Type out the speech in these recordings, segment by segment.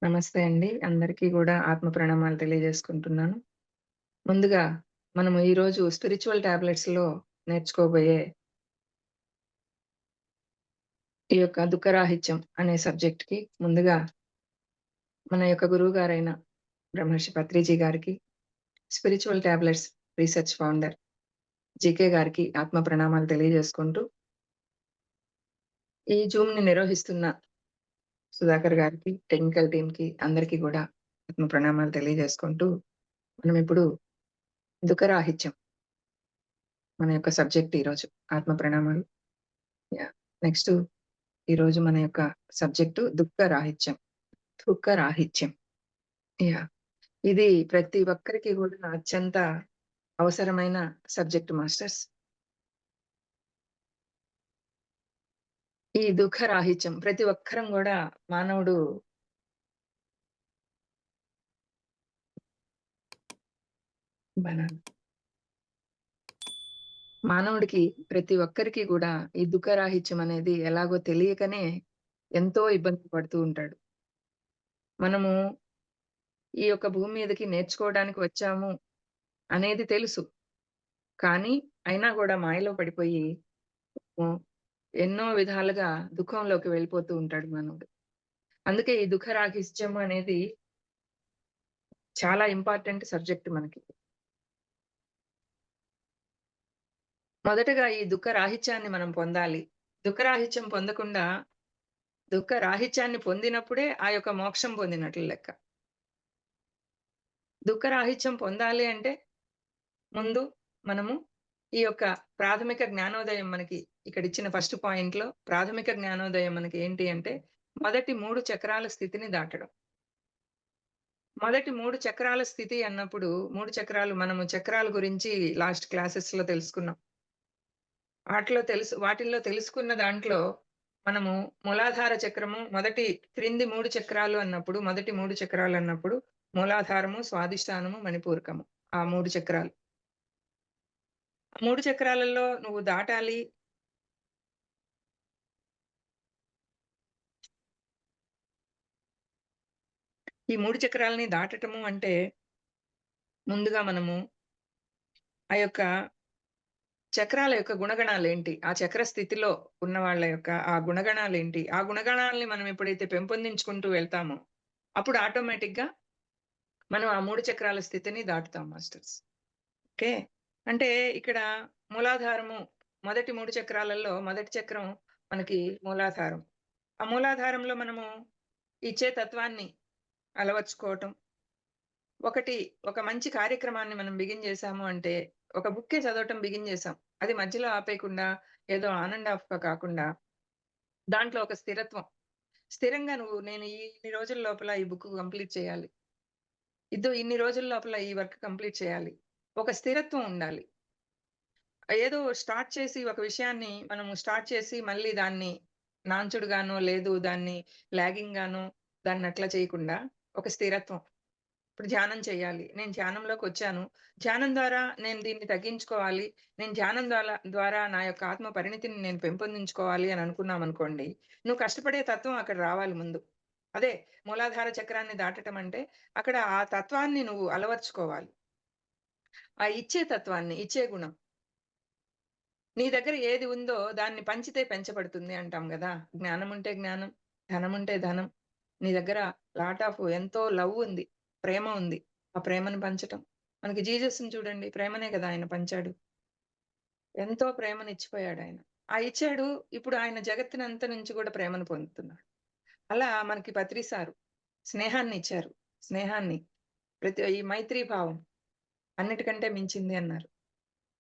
నమస్తే అండి. అందరికీ గూడా ఆత్మ ప్రణామాలు తెలియజేసుకుంటున్నాను. ముందుగా మనము ఈరోజు స్పిరిచ్యువల్ టాబ్లెట్స్‌లో నేర్చుకోబోయే ఈ యొక్క దుఃఖరాహిత్యం అనే సబ్జెక్ట్‌కి ముందుగా మన యొక్క గురువుగారైన బ్రహ్మర్షి పత్రిజీ గారికి, spiritual tablets research founder GK గారికి ఆత్మ ప్రణామాలు తెలియజేసుకుంటూ, ఈ జూమ్‌ని నిర్వహిస్తున్న సుధాకర్ గారికి, టెక్నికల్ టీమ్‌కి అందరికీ గూడా ఆత్మ ప్రణామాలు తెలియజేసుకుంటూ, మనమిప్పుడు దుఃఖరాహిత్యం మన యొక్క సబ్జెక్ట్ ఈరోజు ఆత్మ ప్రణామాలు. యాహ్! నెక్స్టు ఈరోజు మన యొక్క సబ్జెక్టు దుఃఖరాహిత్యం. దుఃఖరాహిత్యం. యాహ్! ఇది ప్రతి ఒక్కరికి గూడా అత్యంత అవసరమైన సబ్జెక్ట్ మాస్టర్స్. ఈ దుఃఖరాహిత్యం ప్రతి ఒక్కరం గూడా మానవుడు బనానా మానవుడికి ప్రతి ఒక్కరికి గూడా ఈ దుఃఖరాహిత్యం అనేది ఎలాగో తెలియకనే ఎంతో ఇబ్బంది పడుతూ ఉంటాడు. మనము ఈ యొక్క భూమి మీదకి నేర్చుకోవడానికి వచ్చాము అనేది తెలుసు. కానీ అయినా గూడా మాయలో పడిపోయి హ్మ్. ఎన్నో విధాలుగా దుఃఖంలోకి వెళ్ళిపోతూ ఉంటాడు మానవుడు. అందుకే ఈ దుఃఖరాహిత్యం అనేది చాలా ఇంపార్టెంట్ సబ్జెక్ట్ మనకి. మొదటగా ఈ దుఃఖరాహిత్యాన్ని మనం పొందాలి. దుఃఖరాహిత్యం పొందకుండా దుఃఖరాహిత్యాన్ని పొందినప్పుడే ఆ యొక్క మోక్షం పొందినట్లు లెక్క. దుఃఖరాహిత్యం పొందాలి అంటే ముందు మనము ఈ యొక్క ప్రాథమిక జ్ఞానోదయం మనకి ఇక్కడిచ్చిన ఫస్ట్ పాయింట్‌లో ప్రాథమిక జ్ఞానోదయం మనకి ఏంటి అంటే మొదటి 3 చక్రాల స్థితిని దాటడం. మొదటి 3 చక్రాల స్థితి అన్నప్పుడు 3 చక్రాలు మనము చక్రాల గురించి లాస్ట్ క్లాసెస్‌లో తెలుసుకున్నాం. వాటిల్లో తెలుసుకున్న దాంట్లో మనము మూలాధార చక్రము క్రింది 3 చక్రాలు అన్నప్పుడు మొదటి 3 చక్రాలు అన్నప్పుడు మూలాధారము, స్వాదిష్టానము, మణిపూరకము. ఆ 3 చక్రాలు. 3 చక్రాలలో నువ్వు దాటాలి. ఈ 3 చక్రాలని దాటటము అంటే ముందుగా మనము ఆ యొక్క చక్రాల యొక్క గుణగణాలేంటి? ఆ చక్ర స్థితిలో ఉన్న వాళ్ళ యొక్క ఆ గుణగణాలేంటి? ఆ గుణగణాల్ని మనం ఎప్పుడైతే పెంపొందించుకుంటూ వెళ్తామో, అప్పుడు ఆటోమేటిక్‌గా మనం ఆ 3 చక్రాల స్థితిని దాటుతాం మాస్టర్స్. ఓకే. అంటే ఇక్కడ మూలాధారము మొదటి 3 చక్రాలలో మొదటి చక్రం మనకి మూలాధారం. ఆ మూలాధారంలో మనము ఇచ్చే తత్వాన్ని అలవరుచుకోవటం. ఒకటి ఒక మంచి కార్యక్రమాన్ని మనం బిగిన్ చేశాము అంటే, ఒక బుక్కే చదవటం బిగిన్ చేశాం. అది మధ్యలో ఆపేయకుండా ఏదో ఆన్ అండ్ ఆఫ్‌గా కాకుండా దాంట్లో ఒక స్థిరత్వం. స్థిరంగా నేను ఇన్ని రోజుల లోపల ఈ బుక్ కంప్లీట్ చేయాలి. ఇన్ని రోజుల లోపల ఈ వర్క్ కంప్లీట్ చేయాలి. ఒక స్థిరత్వం ఉండాలి. ఏదో స్టార్ట్ చేసి ఒక విషయాన్ని మనము స్టార్ట్ చేసి మళ్ళీ దాన్ని నాంచుడుగానో, లేదు దాన్ని లాగింగ్ గానో దాన్నట్లా చేయకుండా ఒక స్థిరత్వం. ఇప్పుడు ధ్యానం చేయాలి. నేను ధ్యానంలోకొచ్చాను. ధ్యానం ద్వారా నేను దీన్ని తగ్గించుకోవాలి. నేను ధ్యానం ద్వారా నా యొక్క ఆత్మ పరిణితిని నేను పెంపొందించుకోవాలి అని అనుకున్నామనుకోండి. నువ్వు కష్టపడే తత్వం అక్కడ రావాలి ముందు. అదే మూలాధార చక్రాన్ని దాటటం అంటే అక్కడ ఆ తత్వాన్ని నువ్వు అలవరుచుకోవాలి. ఆ ఇచ్చే తత్వాన్ని, ఇచ్చే గుణం. నీ దగ్గర ఏది ఉందో దాన్ని పంచితే పెంచబడుతుంది అంటాం గదా! జ్ఞానముంటే జ్ఞానం, ధనముంటే ధనం. నీ దగ్గర ఎంతో లవ్ ఉంది. ప్రేమ ఉంది. ఆ ప్రేమను పంచటం. మనకి జీసస్‌ని చూడండి. ప్రేమనే గదా! ఆయన పంచాడు. ఎంతో ప్రేమనిచ్చిపోయాడాయన. ఇచ్చాడు. ఇప్పుడు ఆయన జగత్తునంతా నుంచి గూడా ప్రేమను పొందుతున్నాడు. అలా మనకి పత్రిసారు స్నేహాన్నిచ్చారు. స్నేహాన్ని ఈ మైత్రీ భావం అన్నిటికంటే మించింది అన్నారు.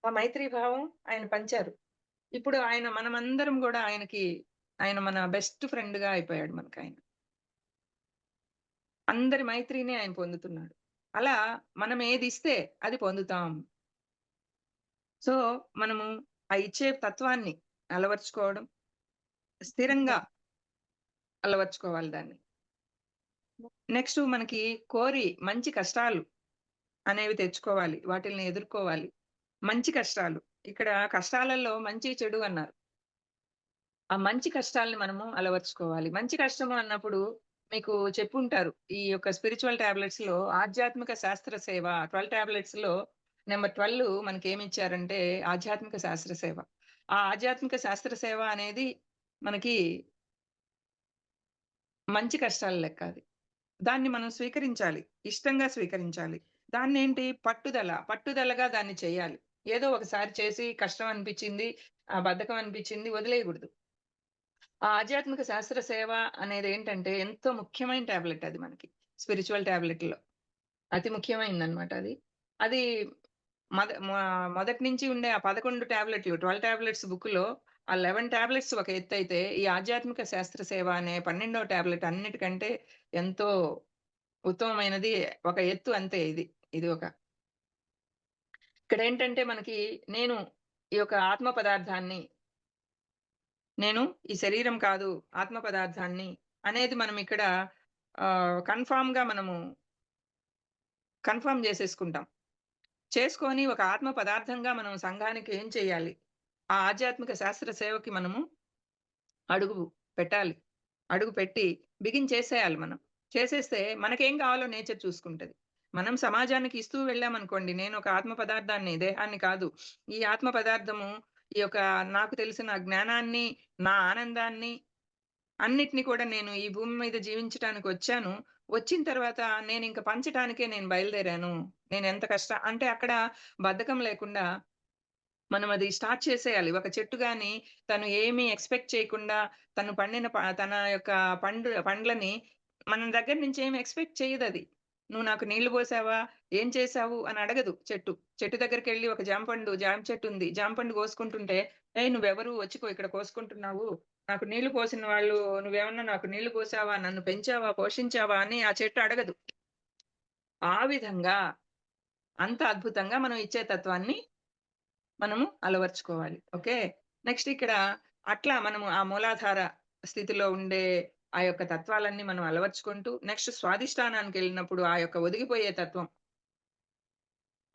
ఆ మైత్రీ భావం ఆయన పంచారు. ఇప్పుడు మనమందరం గూడా ఆయన మన బెస్ట్ ఫ్రెండ్‌గా అయిపోయాడు మనకాయన. అందరి మైత్రిని ఆయన పొందుతున్నాడు. అలా మనం ఏదిస్తే అది పొందుతాం. సో, మనము ఆ ఇచ్చే తత్వాన్ని అలవరుచుకోవడం, స్థిరంగా అలవరుచుకోవాలి దాన్ని. నెక్స్టు మనకి మంచి కష్టాలు అనేవి తెచ్చుకోవాలి. వాటిల్ని ఎదుర్కోవాలి. మంచి కష్టాలు. ఇక్కడ కష్టాలలో మంచి, చెడు అన్నారు. ఆ మంచి కష్టాల్ని మనము అలవరుచుకోవాలి. మంచి కష్టము అన్నప్పుడు మీకు చెప్పుంటారు. ఈ యొక్క స్పిరిచ్యువల్ టాబ్లెట్స్‌లో ఆధ్యాత్మిక శాస్త్ర సేవ 12 టాబ్లెట్స్‌లో నంబర్ 12 మనకేమిచ్చారంటే ఆధ్యాత్మిక శాస్త్ర సేవ. ఆ ఆధ్యాత్మిక శాస్త్ర సేవ అనేది మనకి మంచి కష్టాల లెక్క అది. దాన్ని మనం స్వీకరించాలి. ఇష్టంగా స్వీకరించాలి. దాన్నేంటి పట్టుదలగా దాన్ని చేయాలి. ఏదో ఒకసారి చేసి కష్టం అనిపిచ్చింది, బద్ధకం అనిపిచ్చింది వదిలేయగూడదు. ఆ ఆధ్యాత్మిక శాస్త్ర సేవ అనేదేంటంటే ఎంతో ముఖ్యమైన టాబ్లెట్ అది మనకి. స్పిరిచ్యువల్ టాబ్లెట్‌లో. అతి ముఖ్యమైందనమాట అది. అది మద మా మొదటి నుంచి ఉండే ఆ 11 టాబ్లెట్‌లు 12 టాబ్లెట్స్ బుక్‌లో ఆ 11 టాబ్లెట్స్ ఒక ఎత్తయితే, ఈ ఆధ్యాత్మిక శాస్త్ర సేవ అనే 12వ టాబ్లెట్ అన్నిటికంటే ఎంతో ఉత్తమమైనది. ఒక ఎత్తు అంతే ఇది. ఇది ఒక ఇక్కడేంటంటే మనకి నేను ఈ యొక్క ఆత్మ పదార్థాన్ని, నేను ఈ శరీరం కాదు, ఆత్మ పదార్థాన్ని అనేది మనం ఇక్కడ కన్ఫర్మ్‌గా మనము కన్ఫర్మ్ జేసేసుకుంటాం. చేసుకొని ఒక ఆత్మ పదార్థంగా మనం సంఘానికి ఏం చేయాలి? ఆ ఆధ్యాత్మిక శాస్త్ర సేవకి మనము అడుగు పెట్టాలి. అడుగు పెట్టి బిగించేసేయాలి మనం. చేసేస్తే మనకేం కావాలో నేచర్ చూసుకుంటది. మనం సమాజానికి ఇస్తూ వెళ్ళామనుకోండి, నేనొక ఆత్మ పదార్థాన్ని, దేహాన్ని కాదు. ఈ ఆత్మ పదార్థము ఈ యొక్క నాకు తెలిసిన జ్ఞానాన్ని, నా ఆనందాన్ని అన్నిటిని కూడా నేను ఈ భూమి మీద జీవించటానికొచ్చాను. వచ్చిన తర్వాత నేనింక పంచటానికే నేను బయలుదేరాను. నేనెంత అంటే అక్కడ బద్ధకం లేకుండా మనం అది స్టార్ట్ చేసేయాలి. ఒక చెట్టు గాని తను ఏమి ఎక్స్‌పెక్ట్ చేయకుండా తను పండిన తన యొక్క పండ్లని మన దగ్గర నుంచి ఏమి ఎక్స్‌పెక్ట్ చేయదది. "నువ్వు నాకు నీళ్లు పోసావా? ఏం చేశావు?" అని అడగదు చెట్టు. చెట్టు దగ్గరికెళ్ళి ఒక జామ చెట్టుంది. జామ పండు కోసుకుంటుంటే, "ఏయ్! నువ్వెవరు? వచ్చిపో ఇక్కడ కోసుకుంటున్నావు. నాకు నీళ్లు పోసిన వాళ్ళు నువ్వేమన్నా నాకు నీళ్లు పోసావా? నన్ను పెంచావా? పోషించావా?" అని ఆ చెట్టు అడగదు. ఆ విధంగా అంత అద్భుతంగా మనం ఇచ్చే తత్వాన్ని మనము అలవరుచుకోవాలి. ఓకే. నెక్స్ట్ ఇక్కడ అట్లా మనము ఆ మూలాధార స్థితిలో ఉండే ఆ యొక్క తత్వాలన్నీ మనం అలవరుచుకుంటూ నెక్స్ట్ స్వాధిష్టానానికెళ్ళినప్పుడు ఆ యొక్క ఒదిగిపోయే తత్వం.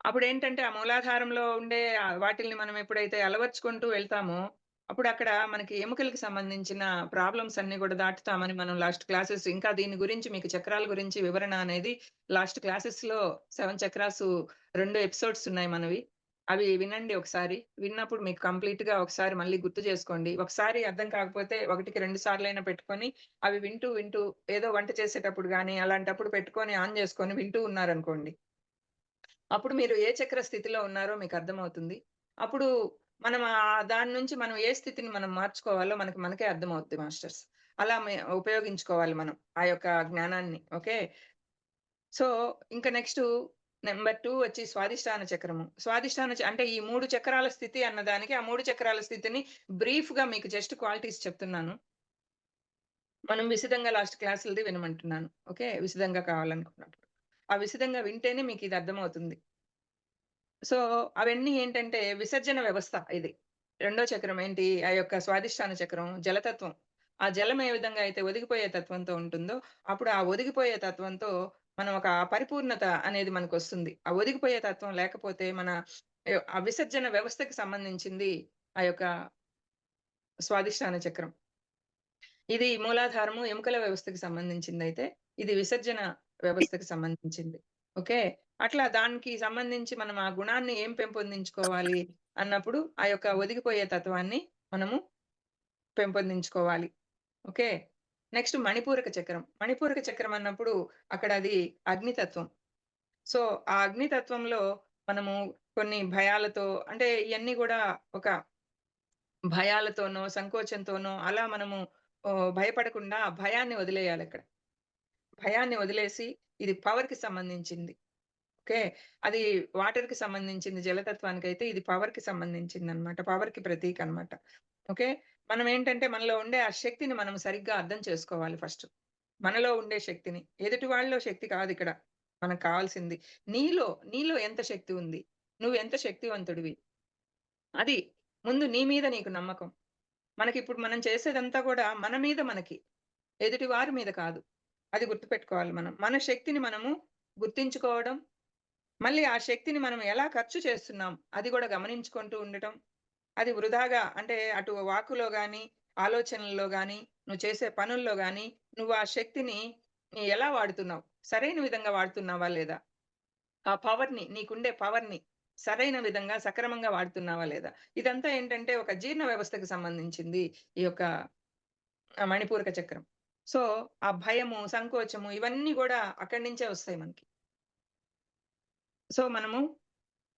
అప్పుడేంటంటే ఆ మూలాధారంలో ఉండే వాటిల్ని మనం ఎప్పుడైతే అలవరుచుకుంటూ వెళ్తామో, అప్పుడక్కడ మనకి ఎముకలకి సంబంధించిన ప్రాబ్లమ్స్ అన్నీ గూడా దాటుతామని మనం లాస్ట్ క్లాసెస్ ఇంకా దీని గురించి మీకు చక్రాల గురించి వివరణ అనేది లాస్ట్ క్లాసెస్‌లో 7 చక్రాసు 2 ఎపిసోడ్స్ ఉన్నాయి మనవి. అవి వినండి ఒకసారి. విన్నప్పుడు మీకు కంప్లీట్‌గా ఒకసారి మళ్ళీ గుర్తు చేసుకోండి. ఒకసారి అర్థం కాకపోతే 1కి 2 సార్లైనా పెట్టుకొని అవి వింటూ ఏదో వంట చేసేటప్పుడు గాని, అలాంటప్పుడు పెట్టుకొని ఆన్ జేసుకొని వింటూ ఉన్నారనుకోండి. అప్పుడు మీరు ఏ చక్ర స్థితిలో ఉన్నారో మీకర్థమవుతుంది. అప్పుడు మనం దాని నుంచి మనం ఏ స్థితిని మనం మార్చుకోవాలో మనకే అర్థమవుద్ది మాస్టర్స్. అలా ఉపయోగించుకోవాలి మనం. ఆ యొక్క జ్ఞానాన్ని. ఓకే. సో, ఇంక నెక్స్టు నంబర్ 2 వచ్చి స్వాదిష్టాన చక్రము. అంటే ఈ 3 చక్రాల స్థితి అన్నదానికి ఆ 3 చక్రాల స్థితిని బ్రీఫ్‌గా మీకు జస్ట్ క్వాలిటీస్ చెప్తున్నాను. మనం విశదంగా లాస్ట్ క్లాసులది వినమంటున్నాను. ఓకే. విశదంగా కావాలనుకున్నప్పుడు. ఆ విశదంగా వింటేనే మీకిది అర్థమవుతుంది. సో, అవన్నీ ఏంటంటే విసర్జన వ్యవస్థ ఇది. రెండో చక్రం ఏంటి? ఆ యొక్క స్వాదిష్టాన చక్రం జలతత్వం. ఆ జలం ఏ విధంగా అయితే ఒదిగిపోయే తత్వంతో ఉంటుందో, అప్పుడు ఆ ఒదిగిపోయే తత్వంతో మనం ఒక పరిపూర్ణత అనేది మనకొస్తుంది. ఆ ఒదిగిపోయే తత్వం లేకపోతే మన ఆ విసర్జన వ్యవస్థకి సంబంధించింది ఆ యొక్క స్వాదిష్టాన చక్రం. ఇది మూలాధారము, ఎముకల వ్యవస్థకి సంబంధించిందయితే, ఇది విసర్జన వ్యవస్థకి సంబంధించింది. ఓకే. అట్లా దానికి సంబంధించి మనం ఆ గుణాన్ని ఏం పెంపొందించుకోవాలి అన్నప్పుడు, ఆ యొక్క ఒదిగిపోయే తత్వాన్ని మనము పెంపొందించుకోవాలి. ఓకే. నెక్స్ట్ మణిపూరక చక్రం. మణిపూరక చక్రం అన్నప్పుడు అక్కడ అది అగ్నితత్వం. సో, ఆ అగ్నితత్వంలో మనము కొన్ని భయాలతో అంటే ఇయన్నీ గూడా ఒక భయాలతోనో, సంకోచంతోనో అలా మనము భయపడకుండా ఆ భయాన్ని వదిలేయాలక్కడ. భయాన్ని వదిలేసి ఇది పవర్‌కి సంబంధించింది. ఓకే. అది వాటర్‌కి సంబంధించింది జలతత్వానికైతే ఇది పవర్‌కి సంబంధించిందనమాట. పవర్‌కి ప్రతీకనమాట. ఓకే. మనమేంటంటే మనలో ఉండే ఆ శక్తిని మనం సరిగ్గా అర్థం చేసుకోవాలి ఫస్ట్. మనలో ఉండే శక్తిని. ఎదుటి వాళ్ళలో శక్తి కాదిక్కడ. మనకు కావాల్సింది. నీలో ఎంత శక్తి ఉంది? నువ్వెంత శక్తివంతుడివి? అది. ముందు నీ మీద నీకు నమ్మకం. మనకిప్పుడు మనం చేసేదంతా గూడా మన మీద మనకి. ఎదుటి వారి మీద కాదు. అది గుర్తుపెట్టుకోవాలి మనం. మన శక్తిని మనము గుర్తించుకోవడం, మళ్ళీ ఆ శక్తిని మనం ఎలా ఖర్చు చేస్తున్నాం, అది గూడా గమనించుకుంటూ ఉండటం. అది వృధాగా అంటే అటు వాక్కులో గాని, ఆలోచనల్లో గాని, నువ్వు చేసే పనుల్లో గాని, నువ్వు ఆ శక్తిని ఎలా వాడుతున్నావు? సరైన విధంగా వాడుతున్నావా లేదా? ఆ పవర్‌ని నీకుండే పవర్‌ని సరైన విధంగా సక్రమంగా వాడుతున్నావా లేదా? ఇదంతా ఏంటంటే ఒక జీర్ణ వ్యవస్థకి సంబంధించింది ఈ యొక్క మణిపూరక చక్రం. సో, ఆ భయము, సంకోచము ఇవన్నీ గూడా అక్కడి నుంచే వస్తాయి మనకి. సో, మనము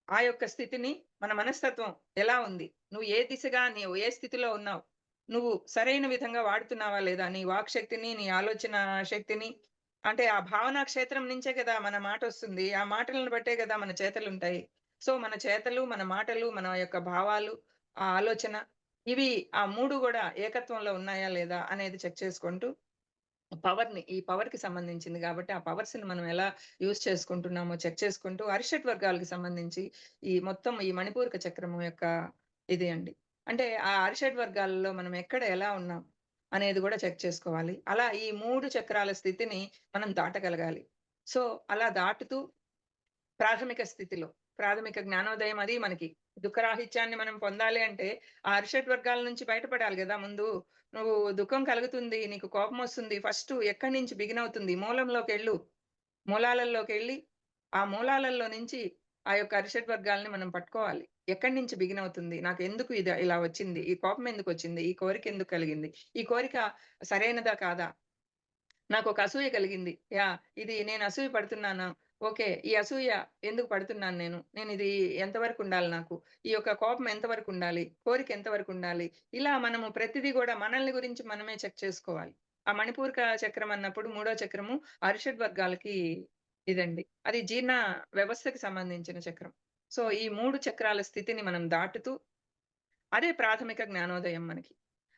ఆ యొక్క స్థితిని మన మనస్తత్వం ఎలా ఉంది? నువ్వు ఏ దిశగా నీవు ఏ స్థితిలో ఉన్నావు? నువ్వు సరైన విధంగా వాడుతున్నావా లేదా? నీ వాక్ శక్తిని, నీ ఆలోచన శక్తిని అంటే ఆ భావనా క్షేత్రం నుంచే కదా మన మాటొస్తుంది. ఆ మాటలను బట్టే కదా మన చేతలుంటాయి. సో, మన చేతలు, మన మాటలు, మన యొక్క భావాలు, ఆ ఆలోచన ఇవి ఆ 3 గూడా ఏకత్వంలో ఉన్నాయా లేదా అనేది చెక్ చేసుకుంటూ ఈ పవర్‌కి సంబంధించింది గాబట్టి, ఆ పవర్స్‌ని మనం ఎలా యూజ్ చేసుకుంటున్నామో చెక్ చేసుకుంటూ, అరిషడ్ వర్గాలకు సంబంధించి ఈ మణిపూరక చక్రము యొక్క ఇది అండి. అంటే ఆ అరిషడ్ వర్గాలలో మనం ఎక్కడ ఎలా ఉన్నాం అనేది గూడా చెక్ చేసుకోవాలి. అలా ఈ 3 చక్రాల స్థితిని మనం దాటగలగాలి. సో, అలా దాటుతూ ప్రాథమిక స్థితిలో, ప్రాథమిక జ్ఞానోదయం అది మనకి. దుఃఖరాహిత్యాన్ని మనం పొందాలి అంటే, ఆ అరిషడ్ వర్గాల నుంచి బయటపడాలి గదా! ముందు. నువ్వు దుఃఖం కలుగుతుంది, నీకు కోపమొస్తుంది. ఫస్టు ఎక్కడి నుంచి బిగినవుతుంది? మూలంలోకెళ్ళు. మూలాలల్లోకెళ్ళి, ఆ మూలాలలో నుంచి ఆ యొక్క అరిషడ్ వర్గాల్ని మనం పట్టుకోవాలి. ఎక్కడి నుంచి బిగినవుతుంది? నాకెందుకు ఇలా వచ్చింది? ఈ కోపం ఎందుకొచ్చింది? ఈ కోరిక ఎందుకు కలిగింది? ఈ కోరిక సరైనదా? కాదా? నాకొక అసూయ కలిగింది. ఇది నేను అసూయ పడుతున్నానా? ఓకే. ఈ అసూయ ఎందుకు పడుతున్నాను నేను? నేనిది ఎంతవరకుండాలి నాకు? ఈ యొక్క కోపం ఎంతవరకుండాలి? కోరిక ఎంతవరకుండాలి? ఇలా మనము ప్రతిది గూడా మనల్ని గురించి మనమే చెక్ చేసుకోవాలి. ఆ మణిపూరక చక్రం అన్నప్పుడు మూడో చక్రము అరిషడ్ వర్గాలకి ఇదండి. అది జీర్ణ వ్యవస్థకి సంబంధించిన చక్రం. సో, ఈ 3 చక్రాల స్థితిని మనం దాటుతూ అదే ప్రాథమిక జ్ఞానోదయం మనకి.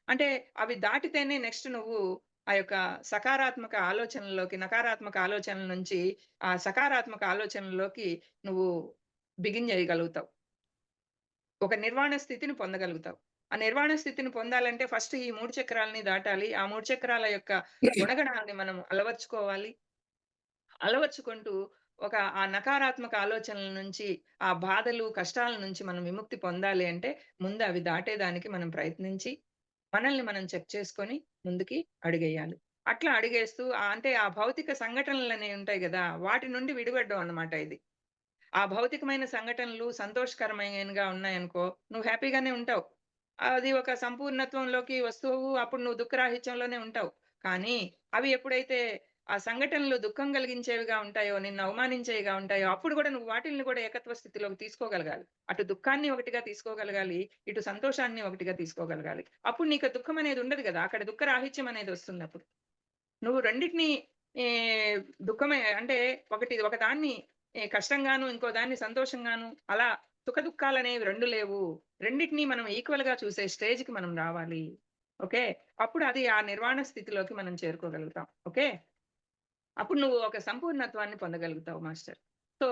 అంటే అవి దాటితేనే నెక్స్ట్ నువ్వు ఆ యొక్క సకారాత్మక ఆలోచనల్లోకి, నకారాత్మక ఆలోచనల నుంచి ఆ సకారాత్మక ఆలోచనల్లోకి నువ్వు బిగిన్ చేయగలుగుతావు. ఒక నిర్వాణ స్థితిని పొందగలుగుతావు. ఆ నిర్వాణ స్థితిని పొందాలంటే ఫస్ట్ ఈ 3 చక్రాలని దాటాలి. ఆ 3 చక్రాల యొక్క గుణగణాన్ని మనం అలవర్చుకోవాలి. అలవర్చుకుంటూ ఆ నకారాత్మక ఆలోచనల నుంచి, ఆ బాధలు, కష్టాల నుంచి మనం విముక్తి పొందాలి అంటే ముందు అవి దాటేదానికి మనం ప్రయత్నించి మనల్ని మనం చెక్ చేసుకొని ముందుకి అడుగేయాలి. అట్లా అడుగేస్తూ అంటే ఆ భౌతిక సంఘటనలనేవి ఉంటాయి గదా! వాటి నుండి విడిపడ్డం అన్నమాట ఇది. ఆ భౌతికమైన సంఘటనలు సంతోషకరమైనగా ఉన్నాయనుకో, నువ్వు హ్యాపీగానే ఉంటావు. అది ఒక సంపూర్ణత్వంలోకి వస్తువు. అప్పుడు నువ్వు దుఃఖరాహిత్యంలోనే ఉంటావు. కానీ అవి ఎప్పుడైతే ఆ సంఘటనలు దుఃఖం కలిగించేవిగా ఉంటాయో, నిన్ను అవమానించేవిగా ఉంటాయో, అప్పుడు గూడా నువ్వు వాటిల్ని గూడా ఏకత్వ స్థితిలోకి తీసుకోగలగాలి. అటు దుఃఖాన్ని ఒకటిగా తీసుకోగలగాలి. ఇటు సంతోషాన్ని ఒకటిగా తీసుకోగలగాలి. అప్పుడు నీకు దుఃఖం అనేది ఉండదు గదా! అక్కడ దుఃఖ రాహిత్యం అనేది వస్తుందప్పుడు. నువ్వు రెండిటిని ఈ దుఃఖమే అంటే ఒకదాన్ని కష్టంగాను, ఇంకో దాన్ని సంతోషంగాను అలా సుఖదుఖాలనేవి 2 లేవు. రెండిటిని మనం ఈక్వల్‌గా చూసే స్టేజ్‌కి మనం రావాలి. ఓకే. అప్పుడు అది ఆ నిర్వాణ స్థితిలోకి మనం చేరుకోగలుగుతాం. ఓకే. అప్పుడు నువ్వు ఒక సంపూర్ణత్వాన్ని పొందగలుగుతావు మాస్టర్. సో,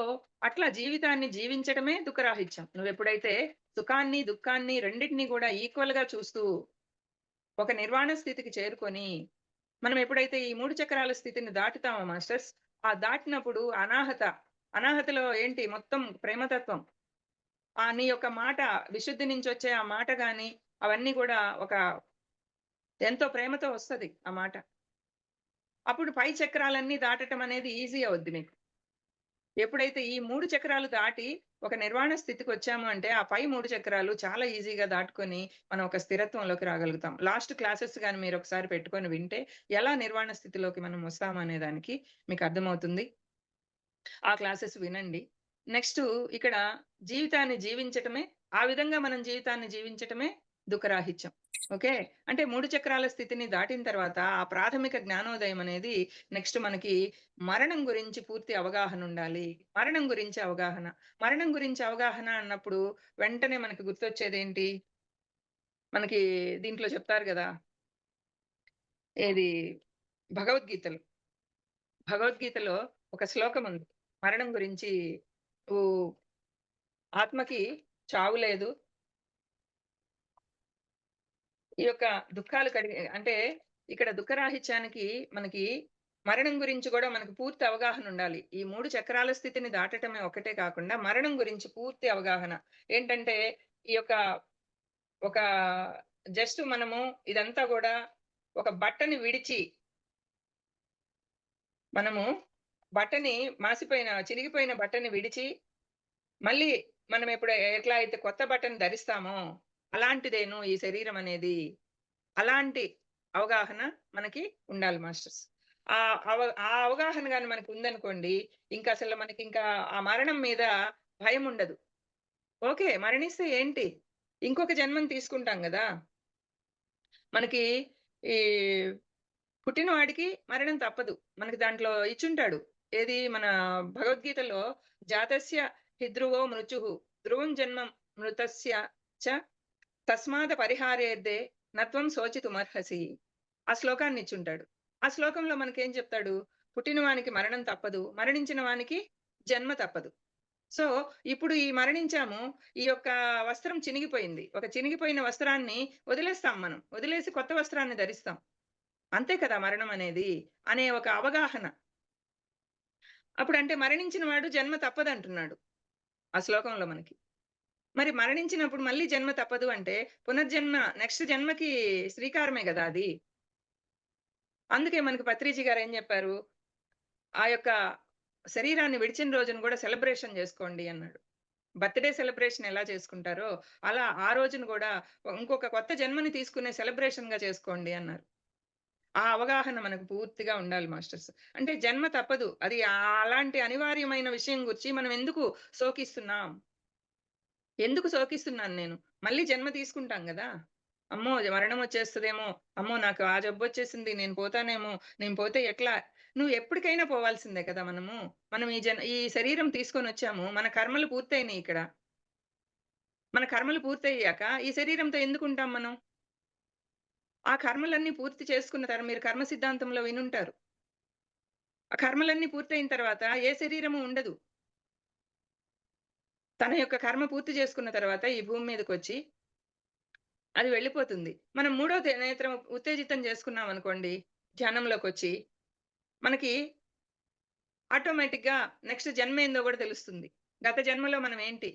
అట్లా జీవితాన్ని జీవించడమే దుఃఖరాహిత్యం. నువ్వెప్పుడైతే సుఖాన్ని, దుఃఖాన్ని రెండిటిని గూడా ఈక్వల్‌గా చూస్తూ ఒక నిర్వాణ స్థితికి చేరుకొని మనం ఎప్పుడైతే ఈ 3 చక్రాల స్థితిని దాటుతామో మాస్టర్స్, ఆ దాటినప్పుడు అనాహతలో ఏంటి మొత్తం ప్రేమతత్వం. నీ యొక్క మాట విశుద్ధి నుంచొచ్చే ఆ మాట గాని, అవన్నీ గూడా ఎంతో ప్రేమతో వస్తది ఆ మాట. అప్పుడు పై చక్రాలన్నీ దాటటం అనేది ఈజీ అవుద్ది మీకు. ఎప్పుడైతే ఈ 3 చక్రాలు దాటి ఒక నిర్వాణ స్థితికొచ్చాము అంటే, ఆ పై 3 చక్రాలు చాలా ఈజీగా దాటుకొని, మనం ఒక స్థిరత్వంలోకి రాగలుగుతాం. లాస్ట్ క్లాసెస్ గాని మీరొకసారి పెట్టుకొని వింటే, ఎలా నిర్వాణ స్థితిలోకి మనం వస్తామనే దానికి మీకర్థమవుతుంది. ఆ క్లాసెస్ వినండి. నెక్స్టు ఇక్కడ జీవితాన్ని జీవించటమే ఆ విధంగా మనం జీవితాన్ని జీవించటమే దుఃఖరాహిత్యం. ఓకే. అంటే 3 చక్రాల స్థితిని దాటిన తర్వాత ఆ ప్రాథమిక జ్ఞానోదయం అనేది నెక్స్ట్ మనకి మరణం గురించి పూర్తి అవగాహనుండాలి. మరణం గురించి అవగాహన. మరణం గురించి అవగాహన అన్నప్పుడు వెంటనే మనకి గుర్తొచ్చేదేంటి? మనకి దీంట్లో చెప్తారు గదా! ఏది భగవద్గీతలో. భగవద్గీతలో ఒక శ్లోకముంది. మరణం గురించి ఊ ఆత్మకి చావు లేదు. ఈ యొక్క దుఃఖాలు అంటే ఇక్కడ దుఃఖరాహిత్యానికి మనకి మరణం గురించి గూడా మనకు పూర్తి అవగాహనుండాలి. ఈ 3 చక్రాల స్థితిని దాటటమే ఒక్కటే కాకుండా మరణం గురించి పూర్తి అవగాహన. ఏంటంటే ఈ యొక్క ఒక జస్ట్ మనము ఇదంతా గూడా ఒక బట్టని విడిచి మనము బట్టని చినిగిపోయిన బట్టని విడిచి, మళ్ళీ మనం ఎట్లా అయితే కొత్త బట్టను ధరిస్తామో, అలాంటిదేను ఈ శరీరం అనేది. అలాంటి అవగాహన మనకి ఉండాలి మాస్టర్స్. ఆ అవగాహన గాని మనకుందనుకోండి, ఇంకసలు మనకింకా ఆ మరణం మీద భయముండదు. ఓకే. మరణిస్తే ఏంటి? ఇంకొక జన్మని తీసుకుంటాం గదా! మనకి ఈ పుట్టిన వాడికి మరణం తప్పదు. మనకి దాంట్లో ఇచ్చుంటాడు. ఏది మన భగవద్గీతలో జాతస్య హి ధ్రువో మృత్యుః. ధ్రువం జన్మం మృతస్య చ తస్మాద పరిహారేద్దే నత్వం శోచితుమర్హసి. ఆ శ్లోకాన్ని ఇచ్చుంటాడు. ఆ శ్లోకంలో మనకేం చెప్తాడు? పుట్టిన వానికి మరణం తప్పదు. మరణించిన వానికి జన్మ తప్పదు. సో, ఇప్పుడు ఈ మరణించాము. ఈ యొక్క వస్త్రం చినిగిపోయింది. ఒక చినిగిపోయిన వస్త్రాన్ని వదిలేస్తాం మనం. వదిలేసి కొత్త వస్త్రాన్ని ధరిస్తాం. అంతే కదా మరణం అనేది. అనే ఒక అవగాహన. అప్పుడంటే మరణించిన వాడు జన్మ తప్పదంటున్నాడు. ఆ శ్లోకంలో మనకి. మరి మరణించినప్పుడు మళ్ళీ జన్మ తప్పదు అంటే, పునర్జన్మ నెక్స్ట్ జన్మకి శ్రీకారమే గదా అది. అందుకే మనకి పత్రిజీ గారేం జెప్పారు, ఆ యొక్క శరీరాన్ని విడిచిన రోజున గూడా సెలబ్రేషన్ జేసుకోండి అన్నాడు. బర్త్‌డే సెలబ్రేషన్ ఎలా చేసుకుంటారో, అలా ఆ రోజున గూడా ఇంకొక కొత్త జన్మని తీసుకునే సెలబ్రేషన్‌గా చేసుకోండి అన్నారు. ఆ అవగాహన మనకు పూర్తిగా ఉండాలి మాస్టర్స్. అంటే జన్మ తప్పదు. అది అలాంటి అనివార్యమైన విషయం గురించి మనం ఎందుకు శోకిస్తున్నాం? ఎందుకు శోకిస్తున్నాను నేను? మళ్ళీ జన్మ తీసుకుంటాం గదా! అమ్మో! మరణం వచ్చేస్తదేమో! అమ్మో! నాకు ఆ జబ్బొచ్చేసింది. నేను పోతానేమో! నేను పోతే ఎట్లా? నువ్వు ఎప్పటికైనా పోవాల్సిందే కదా మనము. మనం ఈ శరీరం తీసుకొనొచ్చాము. మన కర్మలు పూర్తయినాయి ఇక్కడ. మన కర్మలు పూర్తయ్యాక ఈ శరీరంతో ఎందుకుంటాం మనం? ఆ కర్మలన్నీ పూర్తి చేసుకున్న మీరు కర్మ సిద్ధాంతంలో వినుంటారు. ఆ కర్మలన్నీ పూర్తయిన తర్వాత ఏ శరీరము ఉండదు. తన యొక్క కర్మ పూర్తి చేసుకున్న తర్వాత ఈ భూమి మీదకొచ్చి అది వెళ్ళిపోతుంది. మనం మూడో నేత్రం ఉత్తేజితం చేసుకున్నామనుకోండి, ధ్యానంలోకొచ్చి, మనకి ఆటోమేటిక్‌గా నెక్స్ట్ జన్మేందో గూడా తెలుస్తుంది. గత జన్మలో మనం ఏంటి?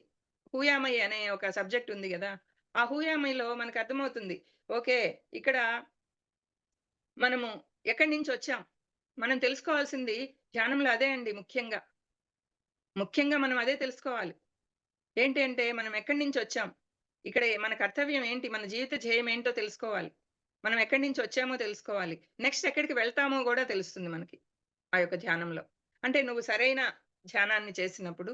'హూ యామ్ ఐ' అనే ఒక సబ్జెక్ట్ ఉంది గదా! ఆ 'హూ యామ్ ఐలో' మనకర్థమవుతుంది. ఓకే. ఇక్కడ మనము ఎక్కడి నుంచొచ్చాం? మనం తెలుసుకోవాల్సింది ధ్యానంలో అదే అండి ముఖ్యంగా. ముఖ్యంగా మనం అదే తెలుసుకోవాలి. ఏంటి అంటే మనం ఎక్కడి నుంచొచ్చాం? ఇక్కడ మన కర్తవ్యం ఏంటి? మన జీవిత ధ్యేయం ఏంటో తెలుసుకోవాలి. మనం ఎక్కడి నుంచొచ్చామో తెలుసుకోవాలి. నెక్స్ట్ ఎక్కడికి వెళ్తామో గూడా తెలుస్తుంది మనకి. ఆ యొక్క ధ్యానంలో. అంటే నువ్వు సరైన ధ్యానాన్ని చేసినప్పుడు,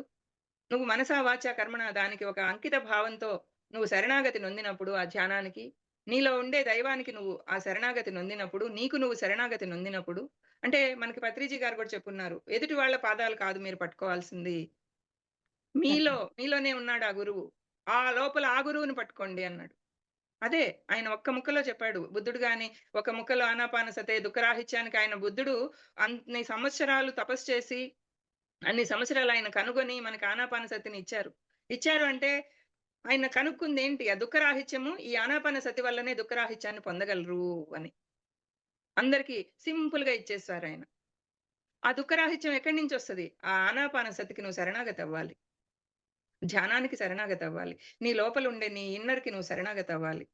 నువ్వు మనసా వాచా కర్మణ దానికి ఒక అంకిత భావంతో నువ్వు శరణాగతి నొందినప్పుడు ఆ ధ్యానానికి, నీలో ఉండే దైవానికి నువ్వు ఆ శరణాగతి నొందినప్పుడు, నీకు నువ్వు శరణాగతి నొందినప్పుడు అంటే మనకి పత్రిజీ గారు గూడా చెప్పున్నారు. ఎదుటి వాళ్ళ పాదాలు కాదు మీరు పట్టుకోవాల్సింది. మీలోనే ఉన్నాడు ఆ గురువు. ఆ లోపల ఆ గురువుని పట్టుకోండి అన్నాడు. అదే ఆయన ఒక్క ముక్కలో చెప్పాడు. బుద్ధుడు గాని ఒక ముక్కలో ఆనాపానసతే దుఃఖరాహిత్యానికి ఆయన బుద్ధుడు అన్ని సంవత్సరాలు తపస్సు చేసి, అన్ని సంవత్సరాలు ఆయన కనుగొని మనకి ఆనాపానసతిని ఇచ్చారు. ఇచ్చారు అంటే ఆయన కనుక్కుందేంటి? ఆ దుఃఖరాహిత్యము ఈ ఆనాపానసతి వల్లనే దుఃఖరాహిత్యాన్ని పొందగలరు అని. అందరికి సింపుల్‌గా ఇచ్చేసారాయన. ఆ దుఃఖరాహిత్యం ఎక్కడి నుంచొస్తది? ఆ ఆనాపానసతికి నువ్వు శరణాగతి అవ్వాలి. ధ్యానానికి శరణాగతి అవ్వాలి. నీ లోపలుండే నీ ఇన్నర్‌కి నువ్వు శరణాగతి అవ్వాలి.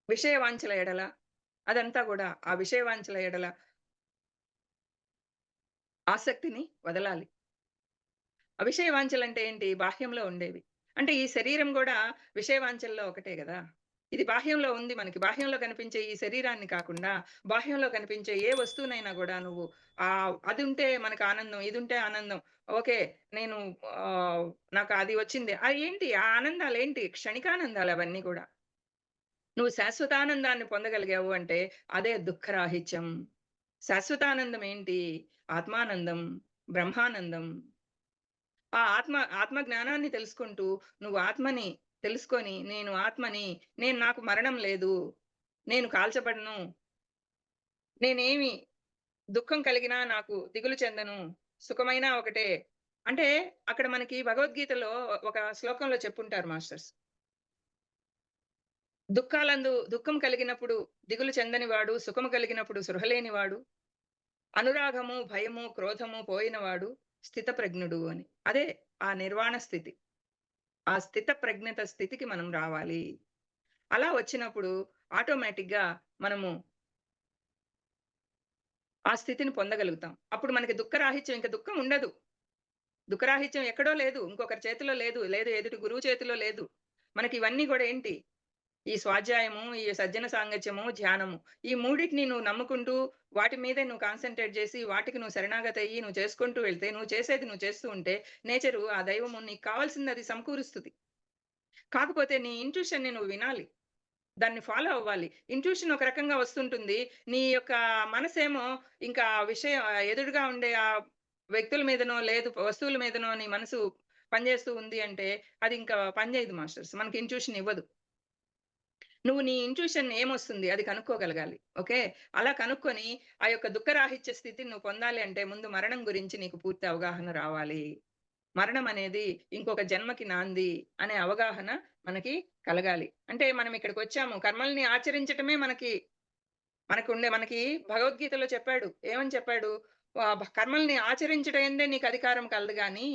విషయ వాంఛల ఎడల అదంతా గూడా ఆ విషయ వాంఛల ఎడల ఆసక్తిని వదలాలి. విషయ వాంఛలంటే ఏంటి? బాహ్యంలో ఉండేవి. అంటే ఈ శరీరం గూడా విషయ వాంఛల్లో ఒకటే గదా! ఇది బాహ్యంలో ఉంది మనకి. బాహ్యంలో కనిపించే ఈ శరీరాన్ని కాకుండా, బాహ్యంలో కనిపించే ఏ వస్తువునైనా గూడా నువ్వు అదుంటే మనకు ఆనందం, ఇదుంటే ఆనందం. ఓకే. నేను ఆహ్, నాకు అది వచ్చింది. ఏంటి? ఆ ఆనందాలేంటి? క్షణికానందాలవన్నీ గూడా. నువ్వు శాశ్వతానందాన్ని పొందగలిగావు అంటే అదే దుఃఖరాహిత్యం. శాశ్వతానందం ఏంటి? ఆత్మానందం, బ్రహ్మానందం. ఆ ఆత్మ జ్ఞానాన్ని తెలుసుకుంటూ నువ్వు ఆత్మని తెలుసుకొని నేను ఆత్మని, నాకు మరణం లేదు. నేను కాల్చబడను. నేనేమి దుఃఖం కలిగినా నాకు దిగులు చెందను. సుఖమైనా ఒకటే. అంటే అక్కడ మనకి భగవద్గీతలో ఒక శ్లోకంలో చెప్పుంటారు మాస్టర్స్. దుఃఖం కలిగినప్పుడు దిగులు చెందనివాడు, సుఖము కలిగినప్పుడు సృహలేనివాడు, అనురాగము, భయము, క్రోధము పోయినవాడు స్థితప్రజ్ఞుడు అని. అదే ఆ నిర్వాణ స్థితి. ఆ స్థిత ప్రజ్ఞత స్థితికి మనం రావాలి. అలా వచ్చినప్పుడు ఆటోమేటిక్‌గా మనము ఆ స్థితిని పొందగలుగుతాం. అప్పుడు మనకి దుఃఖరాహిత్యం, ఇంక దుఃఖం ఉండదు. దుఃఖరాహిత్యం ఎక్కడో లేదు. ఇంకొకరి చేతిలో లేదు. లేదు ఎదుటి గురువు చేతిలో లేదు. మనకివన్నీ గూడా ఏంటి? ఈ స్వాధ్యాయము, ఈ సజ్జన సాంగత్యము, ధ్యానము. ఈ మూడిటిని నువ్వు నమ్ముకుంటూ, వాటి మీదే నువ్వు కాన్సంట్రేట్ జేసి, వాటికి నువ్వు శరణాగతయ్యి, నువ్వు చేసుకుంటూ వెళ్తే, నువ్వు చేసేది నువ్వు చేస్తూ ఉంటే, నేచరు, ఆ దైవము నీకు కావాల్సింది అది సమకూరుస్తది. కాకపోతే నీ ఇంట్యూషన్‌ని నువ్వు వినాలి. దాన్ని ఫాలో అవ్వాలి. ఇంట్యూషన్ ఒక రకంగా వస్తుంటుంది. నీ యొక్క మనసేమో ఇంకా విషయం ఎదురుగా ఉండే ఆ వ్యక్తుల మీదనో, లేదు వస్తువుల మీదనో నీ మనసు పనిచేస్తూ ఉంది అంటే, అది ఇంకా పని చేయదు మాస్టర్స్. మనకి ఇంట్యూషన్ ఇవ్వదు. నువ్వు నీ ఇంట్యూషన్ ఏమొస్తుంది అది కనుక్కోగలగాలి. ఓకే. అలా కనుక్కొని ఆ యొక్క దుఃఖరాహిత్య స్థితిని నువ్వు పొందాలి అంటే ముందు మరణం గురించి నీకు పూర్తి అవగాహన రావాలి. మరణం అనేది ఇంకొక జన్మకి నాంది అనే అవగాహన మనకి కలగాలి. అంటే మనం ఇక్కడికొచ్చాము. కర్మల్ని ఆచరించటమే మనకి భగవద్గీతలో చెప్పాడు. ఏమని చెప్పాడు? కర్మల్ని ఆచరించడం యందే నీకు అధికారం కలదు గానీ,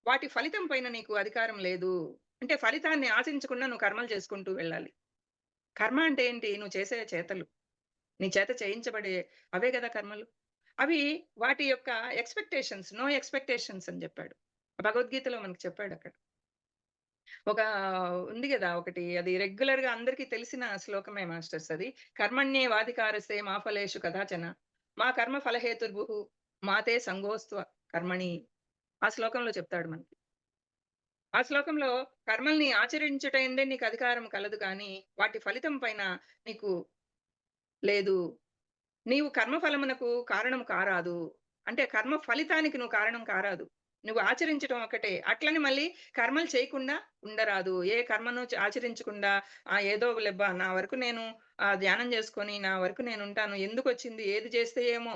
వాటి ఫలితం పైన నీకు అధికారం లేదు. అంటే ఫలితాన్ని ఆశించకుండా నువ్వు కర్మలు చేసుకుంటూ వెళ్ళాలి. కర్మ అంటే ఏంటి? నువ్వు చేసే చేతలు. నీ చేత చేయించబడే అవే గదా కర్మలు. అవి వాటి యొక్క నో ఎక్స్‌పెక్టేషన్స్ అని జెప్పాడు. భగవద్గీతలో మనకు చెప్పాడక్కడ. ఒక ఉంది గదా! ఒకటి అది రెగ్యులర్‌గా అందరికీ తెలిసిన శ్లోకమే మాస్టర్స్ అది. కర్మణ్యేవాధికారస్తే మా ఫలేషు కదాచన. మా కర్మ ఫలహేతుర్భుః మా తే సంగోऽస్త్వ కర్మణి. ఆ శ్లోకంలో చెప్తాడు మనకి. ఆ శ్లోకంలో కర్మల్ని ఆచరించుటయందే నీకు అధికారం కలదు గానీ, వాటి ఫలితం పైన నీకు లేదు. నీవు కర్మ ఫలమునకు కారణం కారాదు. అంటే కర్మ ఫలితానికి నువ్వు కారణం కారాదు. నువ్వు ఆచరించటం ఒక్కటే. అట్లని మళ్ళీ కర్మలు చేయకుండా ఉండరాదు. ఏ కర్మను ఆచరించకుండా ఏదో లెబ్బా నా వరకు నేను ధ్యానం చేసుకొని, నా వరకు నేనుంటాను. ఎందుకొచ్చింది? ఏది చేస్తే ఏమో?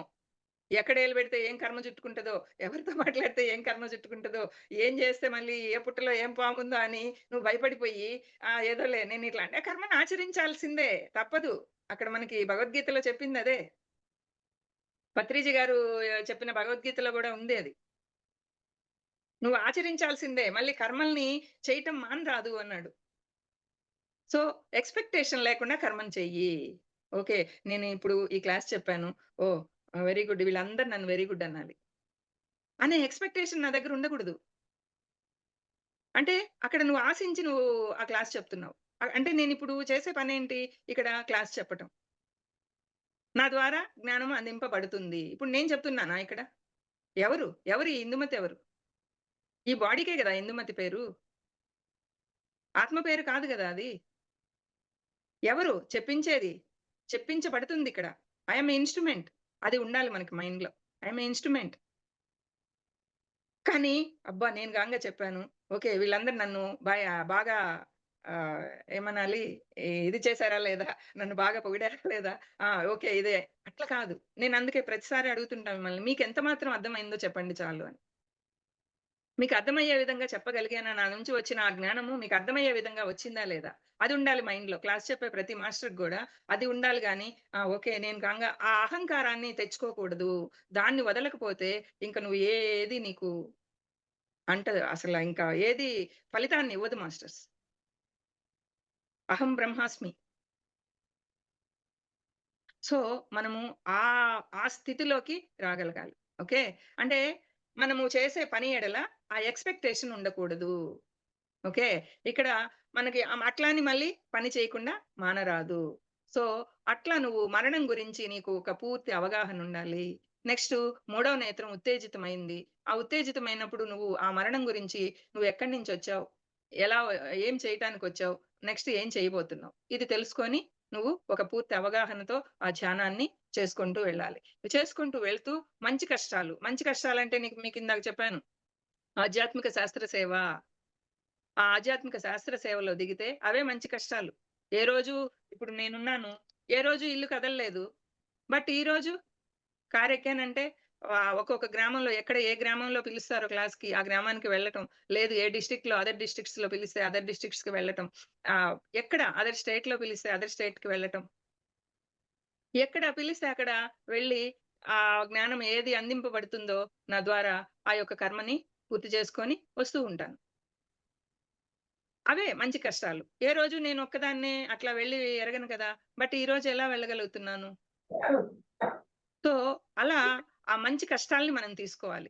ఎక్కడ ఏలు పెడితే ఏం కర్మ చుట్టుకుంటదో? ఎవరితో మాట్లాడితే ఏం కర్మ చుట్టుకుంటదో? ఏం చేస్తే మళ్ళీ ఏ పుట్టలో ఏం పాముందో అని నువ్వు భయపడిపోయి ఏదోలే నేనిట్లా అంటే కర్మను ఆచరించాల్సిందే. తప్పదు. అక్కడ మనకి భగవద్గీతలో చెప్పిందదే. పత్రిజీ గారు చెప్పిన భగవద్గీతలో గూడా ఉంది అది. నువ్వు ఆచరించాల్సిందే. మళ్ళీ కర్మల్ని చేయటం మానరాదు అన్నాడు. సో, ఎక్స్‌పెక్టేషన్ లేకుండా కర్మను చెయ్యి. ఓకే. నేను ఇప్పుడు ఈ క్లాస్ చెప్పాను. ఓహ్! Very good. వీళ్ళందరూ నన్ను వెరీ గుడ్ అనాలి. అనే ఎక్స్‌పెక్టేషన్ నా దగ్గర ఉండకూడదు. అంటే అక్కడ నువ్వు ఆశించి నువ్వు ఆ క్లాస్ చెప్తున్నావు. అంటే నేనిప్పుడు చేసే పనేంటి? ఇక్కడ క్లాస్ చెప్పటం. నా ద్వారా జ్ఞానం అందింపబడుతుంది. ఇప్పుడు నేను చెప్తున్నానా ఇక్కడ? ఎవరు? ఎవరు ఈ ఇందుమతి ఎవరు? ఈ బాడీకే గదా! ఇందుమతి పేరు. ఆత్మ పేరు కాదు గదా అది. ఎవరు చెప్పించేది? చెప్పించబడుతుందిక్కడ. I am a instrument. అది ఉండాలి మనకి మైండ్‌లో. I am a instrument. కానీ అబ్బా! నేను గాంగా చెప్పాను. ఓకే. వీళ్ళందరూ నన్ను బాగా ఆహ్, ఏమనాలి? ఇది చేసారా లేదా? నన్ను బాగా పొగిడారా లేదా? ఓకే. ఇదే. అట్లా కాదు. నేనందుకే ప్రతిసారి అడుగుతుంటా మిమ్మల్ని. మీకెంత మాత్రం అర్థమైందో చెప్పండి చాలు అని. మీకు అర్థమయ్యే విధంగా చెప్పగలిగానా? నా నుంచి వచ్చిన ఆ జ్ఞానము మీకు అర్థమయ్యే విధంగా వచ్చిందా లేదా? అది ఉండాలి మైండ్‌లో. క్లాస్ చెప్పే ప్రతి మాస్టర్‌కి గూడా అది ఉండాలి గానీ, ఓకే. నేను కంగా ఆ అహంకారాన్ని తెచ్చుకోకూడదు. దాన్ని వదలకపోతే ఇంక నువ్వు ఏది నీకు అంటదు. అసల ఇంకా ఏది ఫలితాన్ని ఇవ్వదు మాస్టర్స్. అహం బ్రహ్మాస్మి. సో, మనము ఆ స్థితిలోకి రాగలగాలి. ఓకే. అంటే మనము చేసే పని ఎడల ఆ ఎక్స్‌పెక్టేషన్ ఉండకూడదు. ఓకే. ఇక్కడ మనకి అట్లా అని మళ్ళీ పని చేయకుండా మానరాదు. సో, అట్లా నువ్వు మరణం గురించి నీకు ఒక పూర్తి అవగాహనుండాలి. నెక్స్టు మూడవ నేత్రం ఉత్తేజితమైంది. ఆ ఉత్తేజితమైనప్పుడు నువ్వు ఆ మరణం గురించి నువ్వెక్కడి నుంచొచ్చావు? ఎలా ఏం చేయటానికొచ్చావు? నెక్స్ట్ ఏం చేయబోతున్నావు? ఇది తెలుసుకొని నువ్వు ఒక పూర్తి అవగాహనతో ఆ ధ్యానాన్ని చేసుకుంటూ వెళ్ళాలి. చేసుకుంటూ వెళ్తూ మంచి కష్టాలంటే మీకిందాక చెప్పాను. ఆధ్యాత్మిక శాస్త్ర సేవ. ఆ ఆధ్యాత్మిక శాస్త్ర సేవలో దిగితే అవే మంచి కష్టాలు. ఏ రోజు ఇప్పుడు నేనున్నాను. ఏ రోజు ఇల్లు కదలలేదు. బట్ ఈరోజు కారెక్కానంటే ఒక్కొక్క గ్రామంలో ఏ గ్రామంలో పిలుస్తారో క్లాస్‌కి ఆ గ్రామానికి వెళ్ళటం. లేదు ఏ డిస్ట్రిక్ట్‌లో అదర్ డిస్ట్రిక్ట్స్‌లో పిలిస్తే అదర్ డిస్ట్రిక్ట్స్‌కి వెళ్ళటం. ఎక్కడ అదర్ స్టేట్‌లో పిలిస్తే అదర్ స్టేట్‌కి వెళ్ళటం. ఎక్కడ పిలిస్తే అక్కడ వెళ్ళి ఆ జ్ఞానం ఏది అందింపబడుతుందో నా ద్వారా ఆ యొక్క కర్మని పూర్తి చేసుకొని వస్తూ ఉంటాను. అవే మంచి కష్టాలు. ఏ రోజు నేనొక్కదాన్నే అట్లా వెళ్లి ఎరగను కదా! బట్ ఈరోజు ఎలా వెళ్ళగలుగుతున్నాను? సో, అలా ఆ మంచి కష్టాల్ని మనం తీసుకోవాలి.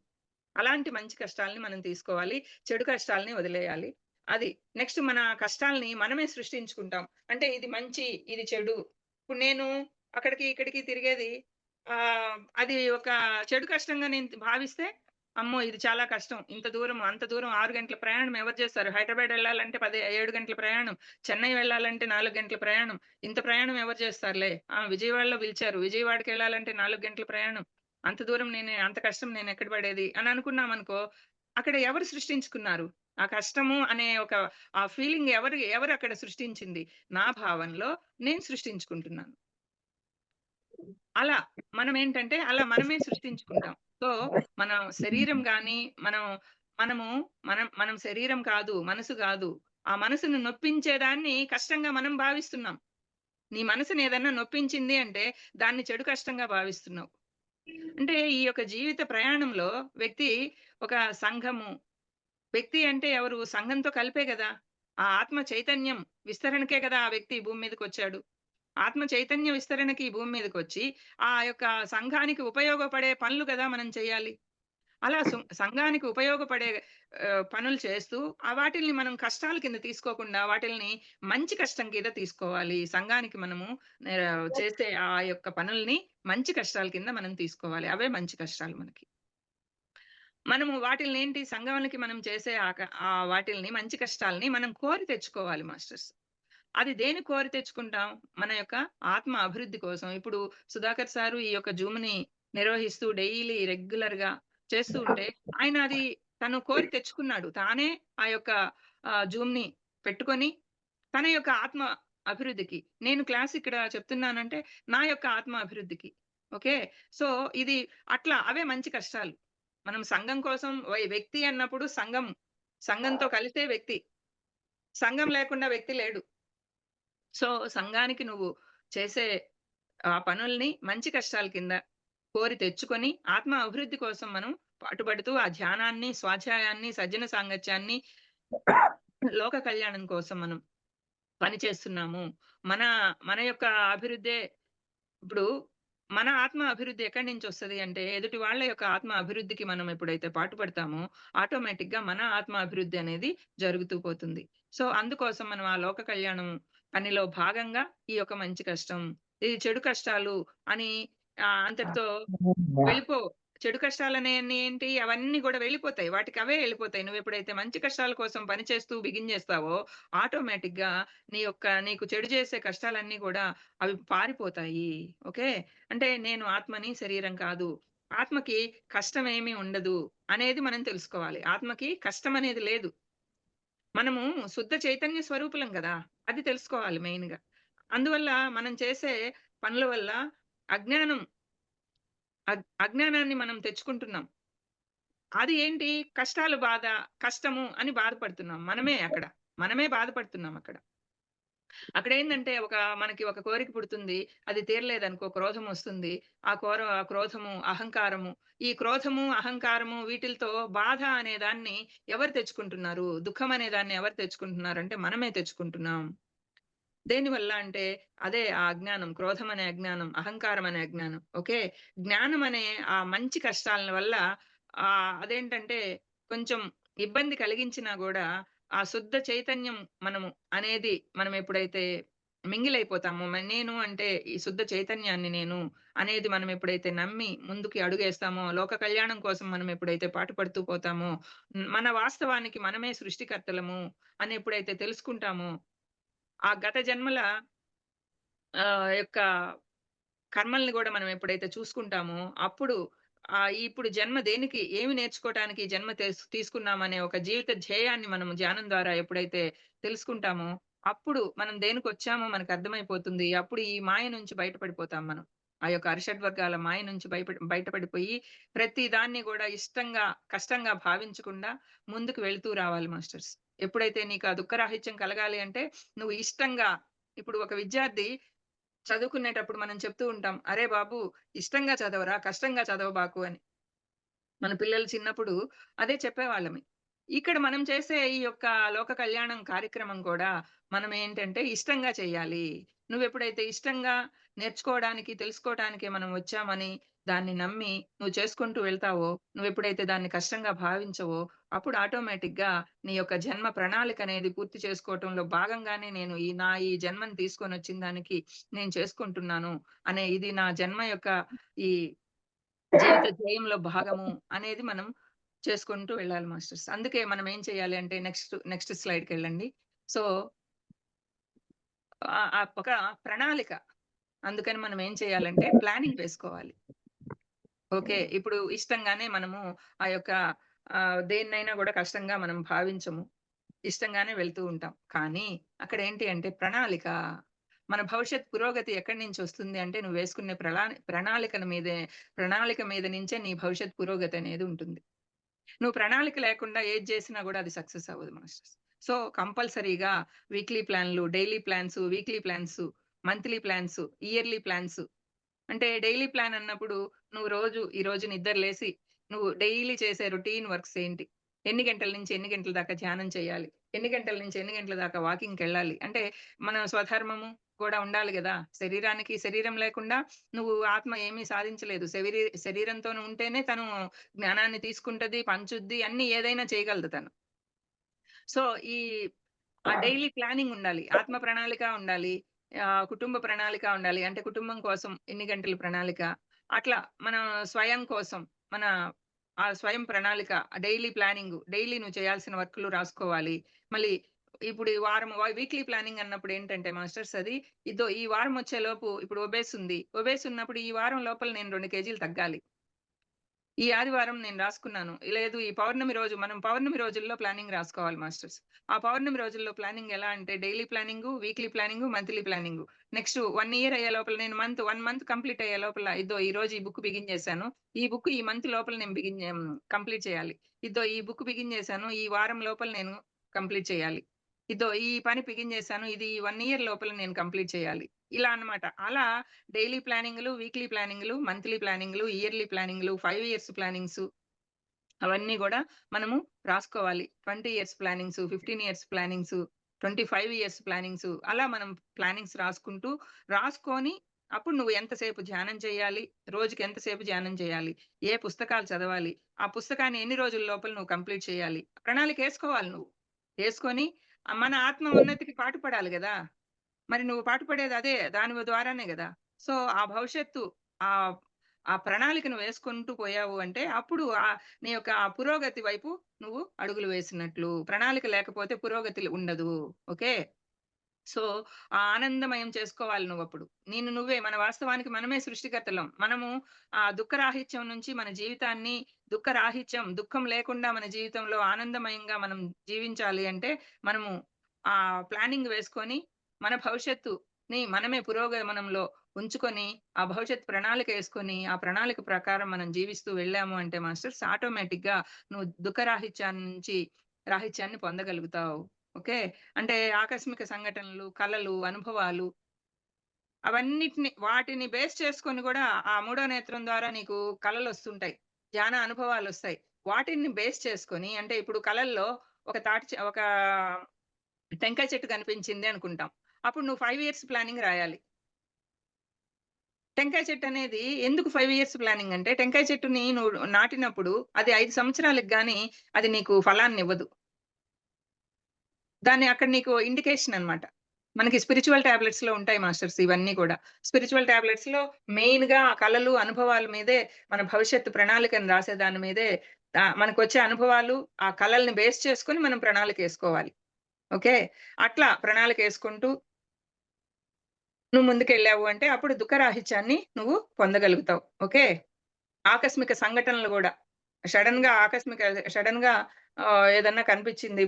అలాంటి మంచి కష్టాల్ని మనం తీసుకోవాలి. చెడు కష్టాల్ని వదిలేయాలి. అది. నెక్స్ట్ మన కష్టాల్ని మనమే సృష్టించుకుంటాం. అంటే ఇది మంచి, ఇది చెడు. ఇప్పుడు నేను అక్కడికి, ఇక్కడికి తిరిగేది అది ఒక చెడు కష్టంగా నేను భావిస్తే, అమ్మో! ఇది చాలా కష్టం. ఇంత దూరం, అంత దూరం 6 గంటల ప్రయాణం ఎవరు చేస్తారు? హైదరాబాద్ వెళ్ళాలంటే 7 గంటల ప్రయాణం. చెన్నై వెళ్ళాలంటే 4 గంటల ప్రయాణం. ఇంత ప్రయాణం ఎవరు చేస్తారులే. విజయవాడలో పిలిచారు. విజయవాడకెళ్ళాలంటే 4 గంటల ప్రయాణం. అంత దూరం అంత కష్టం నేనెక్కడ పడేది అని అనుకున్నామనుకో, అక్కడ ఎవరు సృష్టించుకున్నారు? ఆ కష్టము అనే ఒక ఆ ఫీలింగ్ ఎవరక్కడ సృష్టించింది? నా భావనలో నేను సృష్టించుకుంటున్నాను. అలా మనమేంటంటే అలా మనమే సృష్టించుకుంటాం. సో, మన శరీరం గాని, మనం మనము మనం శరీరం కాదు, మనసు గాదు. ఆ మనసును నొప్పించేదాన్ని కష్టంగా మనం భావిస్తున్నాం. నీ మనసుని ఏదన్నా నొప్పించింది అంటే, దాన్ని చెడు కష్టంగా భావిస్తున్నావు. అంటే ఈ యొక్క జీవిత ప్రయాణంలో వ్యక్తి ఒక సంఘము, వ్యక్తి అంటే ఎవరు? సంఘంతో కలిపే గదా! ఆ ఆత్మ చైతన్యం విస్తరణకే గదా! ఆ వ్యక్తి ఈ భూమి మీదకొచ్చాడు. ఆత్మ చైతన్య విస్తరణకి ఈ భూమి మీదకొచ్చి, ఆ యొక్క సంఘానికి ఉపయోగపడే పనులు గదా మనం చేయాలి. అలా సంఘానికి ఉపయోగపడే పనులు చేస్తూ, వాటిల్ని మనం కష్టాల కింద తీసుకోకుండా, వాటిల్ని మంచి కష్టం కింద తీసుకోవాలి. సంఘానికి మనము చేసే ఆ యొక్క పనుల్ని మంచి కష్టాల కింద మనం తీసుకోవాలి. అవే మంచి కష్టాలు మనకి. మనము వాటిల్నేంటి సంఘానికి మనం చేసే వాటిల్ని మంచి కష్టాల్ని మనం కోరి తెచ్చుకోవాలి మాస్టర్స్. అది దేనికి కోరి తెచ్చుకుంటాం? మన యొక్క ఆత్మ అభివృద్ధి కోసం. ఇప్పుడు సుధాకర్ సారు ఈ యొక్క జూమ్‌ని నిర్వహిస్తూ డైలీ రెగ్యులర్‌గా చేస్తూ ఉంటే, ఆయన అది తను కోరి తెచ్చుకున్నాడు. తానే ఆ యొక్క జూమ్‌ని పెట్టుకొని, తన యొక్క ఆత్మ అభివృద్ధికి. నేను క్లాస్ ఇక్కడ చెప్తున్నానంటే, నా యొక్క ఆత్మ అభివృద్ధికి. ఓకే. సో, ఇది అట్లా అవే మంచి కష్టాలు. మనం సంఘం కోసం వ్యక్తి అన్నప్పుడు సంఘం. సంఘంతో కలిసే వ్యక్తి. సంఘం లేకుండా వ్యక్తి లేడు. సో, సంఘానికి నువ్వు చేసే ఆ పనుల్ని మంచి కష్టాల కింద కోరి తెచ్చుకొని, ఆత్మ అభివృద్ధి కోసం మనం పాటుపడుతూ, ఆ ధ్యానాన్ని, స్వాధ్యాయాన్ని, సజ్జన సాంగత్యాన్ని, లోక కళ్యాణం కోసం మనం పని చేస్తున్నాము. మన మన యొక్క అభివృద్ధే ఇప్పుడు మన ఆత్మ అభివృద్ధి ఎక్కడి నుంచొస్తది అంటే, ఎదుటి వాళ్ళ యొక్క ఆత్మ అభివృద్ధికి మనం ఎప్పుడైతే పాటుపడతామో, ఆటోమేటిక్‌గా మన ఆత్మ అభివృద్ధి అనేది జరుగుతూ పోతుంది. సో, అందుకోసం మనం ఆ లోక కళ్యాణం పనిలో భాగంగా ఈ యొక్క మంచి కష్టం, ఈ చెడు కష్టాలు అని అంతటితో వెళ్ళిపోవు. చెడు కష్టాలనేయన్నీ ఏంటి అవన్నీ గూడా వెళ్ళిపోతాయి. వాటికవే ఎళ్ళిపోతాయి. నువ్వెప్పుడైతే మంచి కష్టాల కోసం పని చేస్తూ బిగింజేస్తావో, ఆటోమేటిక్‌గా నీకు చెడు చేసే కష్టాలన్నీ గూడా అవి పారిపోతాయి. ఓకే. అంటే నేను ఆత్మని, శరీరం కాదు. ఆత్మకి కష్టమేమి ఉండదు అనేది మనం తెలుసుకోవాలి. ఆత్మకి కష్టమనేది లేదు. మనము శుద్ధ చైతన్య స్వరూపులం గదా! అది తెలుసుకోవాలి మెయిన్‌గా. అందువల్ల మనం చేసే పనుల వల్ల అజ్ఞానం అజ్ఞానాన్ని మనం తెచ్చుకుంటున్నాం. అది ఏంటి కష్టము అని బాధపడుతున్నాం. మనమే బాధపడుతున్నాం అక్కడ. అక్కడేందంటే మనకి ఒక కోరిక పుడుతుంది. అది తీరలేదనుకో క్రోధమొస్తుంది. ఆ క్రోధము, అహంకారము. ఈ క్రోధము, అహంకారము వీటిలతో బాధ అనే దాన్ని ఎవరు తెచ్చుకుంటున్నారు? దుఃఖం అనే దాన్ని ఎవరు తెచ్చుకుంటున్నారంటే మనమే తెచ్చుకుంటున్నాం. దేనివల్ల అంటే అదే ఆ అజ్ఞానం. క్రోధం అనే అజ్ఞానం, అహంకారం అనే అజ్ఞానం. ఓకే. జ్ఞానం అనే ఆ మంచి కష్టాల వల్ల అదేంటంటే కొంచెం ఇబ్బంది కలిగించినా గూడా ఆ శుద్ధ చైతన్యం మనము అనేది మనం ఎప్పుడైతే మింగిలైపోతామో నేను అంటే ఈ శుద్ధ చైతన్యాన్ని నేను అనేది మనం ఎప్పుడైతే నమ్మి ముందుకి అడుగేస్తామో, లోక కళ్యాణం కోసం మనం ఎప్పుడైతే పాటుపడుతూ పోతామో, మన వాస్తవానికి మనమే సృష్టికర్తలము అని ఎప్పుడైతే తెలుసుకుంటామో, ఆ గత జన్మల యొక్క కర్మల్ని గూడా మనం ఎప్పుడైతే చూసుకుంటామో, అప్పుడు ఇప్పుడు జన్మ దేనికి, ఏమి నేర్చుకోవటానికి ఈ జన్మ తీసుకున్నామనే ఒక జీవిత ధ్యేయాన్ని మనం ధ్యానం ద్వారా ఎప్పుడైతే తెలుసుకుంటామో, అప్పుడు మనం దేనికొచ్చామో మనకర్థమైపోతుంది. అప్పుడు ఈ మాయ నుంచి బయటపడిపోతాం మనం. ఆ యొక్క అరిషడ్వర్గాల మాయ నుంచి బయటపడిపోయి, ప్రతి దాన్ని గూడా ఇష్టంగా, కష్టంగా భావించకుండా ముందుకు వెళ్తూ రావాలి మాస్టర్స్. ఎప్పుడైతే నీకు ఆ దుఃఖరాహిత్యం కలగాలి అంటే, నువ్వు ఇష్టంగా ఇప్పుడు ఒక విద్యార్థి చదువుకునేటప్పుడు మనం చెప్తూ ఉంటాం. "అరే బాబు! ఇష్టంగా చదవరా, కష్టంగా చదవబాకు" అని. మన పిల్లలు చిన్నప్పుడు అదే చెప్పేవాళ్ళమి. ఇక్కడ మనం చేసే ఈ యొక్క లోక కళ్యాణం కార్యక్రమం కూడా మనం ఏంటంటే ఇష్టంగా చేయాలి. నువ్వెప్పుడైతే ఇష్టంగా నేర్చుకోవడానికి, తెలుసుకోవటానికి మనం వచ్చామని దాన్ని నమ్మి నువ్వు చేసుకుంటూ వెళ్తావో, నువ్వెప్పుడైతే దాన్ని కష్టంగా భావించవో, అప్పుడు ఆటోమేటిక్‌గా నీ యొక్క జన్మ ప్రణాళికనేది పూర్తి చేసుకోవటంలో భాగంగానే నేను ఈ జన్మని తీసుకొనొచ్చిన దానికి నేను చేసుకుంటున్నాను ఇది నా జన్మ యొక్క ఈ జీవిత ధ్యేయంలో భాగము అనేది మనం చేసుకుంటూ వెళ్ళాలి మాస్టర్స్. అందుకే మనం ఏం చేయాలి అంటే నెక్స్ట్ స్లైడ్‌కెళ్ళండి. సో, ఒక ప్రణాళిక. అందుకని మనం ఏం చేయాలంటే ప్లానింగ్ వేసుకోవాలి. ఓకే. ఇప్పుడు ఇష్టంగానే మనము ఆ యొక్క దేన్నైనా గూడా కష్టంగా మనం భావించము. ఇష్టంగానే వెళ్తూ ఉంటాం. కానీ అక్కడేంటి అంటే ప్రణాళిక. మన భవిష్యత్ పురోగతి ఎక్కడి నుంచొస్తుంది అంటే నువ్వు వేసుకునే ప్రణాళిక మీద నుంచే నీ భవిష్యత్ పురోగతి అనేది ఉంటుంది. నువ్వు ప్రణాళిక లేకుండా ఏది చేసినా గూడా అది సక్సెస్ అవ్వదు మాస్టర్స్. సో, కంపల్సరీగా వీక్లీ ప్లాన్‌లు, daily plans, weekly plans, monthly plans, yearly plans అంటే డైలీ ప్లాన్ అన్నప్పుడు ఈ రోజు నిద్ర లేసి నువ్వు డైలీ చేసే రొటీన్ వర్క్స్ ఏంటి? ఎన్ని గంటల నుంచి ఎన్ని గంటల దాకా ధ్యానం చేయాలి? ఎన్ని గంటల నుంచి ఎన్ని గంటల దాకా వాకింగ్‌కెళ్ళాలి? అంటే మన స్వధర్మము కూడా ఉండాలి గదా! శరీరం లేకుండా నువ్వు ఆత్మ ఏమీ సాధించలేదు. శరీరంతోని ఉంటేనే తను జ్ఞానాన్ని తీసుకుంటది, పంచుద్ది అన్నీ ఏదైనా చేయగలదు తను. సో, డైలీ ప్లానింగ్ ఉండాలి. ఆత్మ ప్రణాళిక ఉండాలి. కుటుంబ ప్రణాళిక ఉండాలి. అంటే కుటుంబం కోసం ఎన్ని గంటల ప్రణాళిక. అట్లా మన స్వయం కోసం మన స్వయం ప్రణాళిక, డైలీ ప్లానింగు. డైలీ నువ్వు చేయాల్సిన వర్కులు రాసుకోవాలి. మళ్ళీ ఇప్పుడు ఈ వారం వీక్లీ ప్లానింగ్ అన్నప్పుడు ఏంటంటే మాస్టర్స్ ఈ వారం వచ్చేలోపు ఇప్పుడు ఒబేస్ ఉన్నప్పుడు ఈ వారం లోపల నేను 2 కేజీలు తగ్గాలి. ఈ ఆదివారం నేను రాసుకున్నాను. లేదు ఈ మనం పౌర్ణమి రోజుల్లో ప్లానింగ్ రాసుకోవాలి మాస్టర్స్. ఆ పౌర్ణమి రోజుల్లో ప్లానింగ్ ఎలా అంటే daily planning, weekly planning, monthly planning. Next 1 year అయ్యే లోపల నేను 1 మంత్ కంప్లీట్ అయ్యే లోపల ఈరోజు ఈ బుక్ బిగిన్ చేశాను. ఈ బుక్ ఈ మంత్ లోపల నేను కంప్లీట్ చేయాలి. ఈ బుక్ బిగిన్ చేశాను. ఈ వారం లోపల నేను కంప్లీట్ చేయాలి. ఈ పని బిగిన్ చేశాను. ఇది 1 ఇయర్ లోపల నేను కంప్లీట్ చేయాలి. ఇలా అన్నమాట. అలా డైలీ ప్లానింగ్‌లు, వీక్లీ ప్లానింగ్‌లు, మంత్లీ ప్లానింగ్‌లు, ఇయర్‌లీ ప్లానింగ్‌లు, 5 ఇయర్స్ ప్లానింగ్సు అవన్నీ గూడా మనము రాసుకోవాలి. 20 years plannings, 15 years plannings, 25 years plannings అలా మనం ప్లానింగ్స్ రాసుకొని అప్పుడు నువ్వు ఎంతసేపు ధ్యానం చేయాలి, రోజుకి ఎంతసేపు ధ్యానం చేయాలి, ఏ పుస్తకాలు చదవాలి, ఆ పుస్తకాన్ని ఎన్ని రోజుల లోపల నువ్వు కంప్లీట్ చేయాలి. ప్రణాళికేసుకోవాలి నువ్వు. ఏసుకొని మన ఆత్మ ఉన్నతికి పాటుపడాలి గదా! మరి నువ్వు పాటుపడేది అదే. దాని ద్వారానే గదా! సో, ఆ భవిష్యత్తు ఆహ్, ఆ ప్రణాళికను వేసుకుంటూ పోయావు అంటే, అప్పుడు నీ యొక్క ఆ పురోగతి వైపు నువ్వు అడుగులు వేసినట్లు. ప్రణాళిక లేకపోతే పురోగతి ఉండదు. ఓకే. సో, ఆ ఆనందమయం చేసుకోవాలి నువ్వప్పుడు. మన వాస్తవానికి మనమే సృష్టికర్తలం. మనము దుఃఖరాహిత్యం నుంచి మన జీవితాన్ని దుఃఖం లేకుండా మన జీవితంలో ఆనందమయంగా మనం జీవించాలి అంటే, మనము ప్లానింగ్ వేసుకొని, మన భవిష్యత్తుని మనమే పురోగమనంలో ఉంచుకొని, ఆ భవిష్యత్ ప్రణాళిక యేసుకొని, ఆ ప్రణాళిక ప్రకారం మనం జీవిస్తూ వెళ్ళాము అంటే మాస్టర్స్ ఆటోమేటిక్‌గా నువ్వు రాహిత్యాన్ని పొందగలుగుతావు. ఓకే. అంటే ఆకస్మిక సంఘటనలు, కలలు, అనుభవాలు వాటిని బేస్ చేసుకొని గూడా ఆ మూడో నేత్రం ద్వారా నీకు కలలొస్తుంటాయి. ధ్యాన అనుభవాలొస్తాయి. వాటిని బేస్ చేసుకొని అంటే ఇప్పుడు కలల్లో ఒక టెంకాయ చెట్టు కనిపించింది అనుకుంటాం. అప్పుడు నువ్వు 5 ఇయర్స్ ప్లానింగ్ రాయాలి. టెంకాయ చెట్టనేది ఎందుకు 5 ఇయర్స్ ప్లానింగ్ అంటే టెంకాయ చెట్టుని నువ్వు నాటినప్పుడు అది 5 సంవత్సరాలకి గాని అది నీకు ఫలాన్నివ్వదు. అక్కడ నీకు ఇండికేషన్ అన్నమాట. మనకి స్పిరిచ్యువల్ టాబ్లెట్స్‌లో ఉంటాయి మాస్టర్స్ ఇవన్నీ కూడా. స్పిరిచ్యువల్ టాబ్లెట్స్‌లో మెయిన్‌గా కలలు, అనుభవాల మీదే మన భవిష్యత్తు ప్రణాళికను రాసే దాని మీదే మనకొచ్చే అనుభవాలు, ఆ కలల్ని బేస్ చేసుకొని మనం ప్రణాళికేసుకోవాలి. ఓకే. అట్లా ప్రణాళికేసుకుంటూ నువ్వు ముందుకెళ్ళావు అంటే అప్పుడు దుఃఖరాహిత్యాన్ని నువ్వు పొందగలుగుతావు. ఓకే. ఆకస్మిక సంఘటనలు గూడా. సడెన్‌గా ఏదన్నా కనిపిచ్చింది.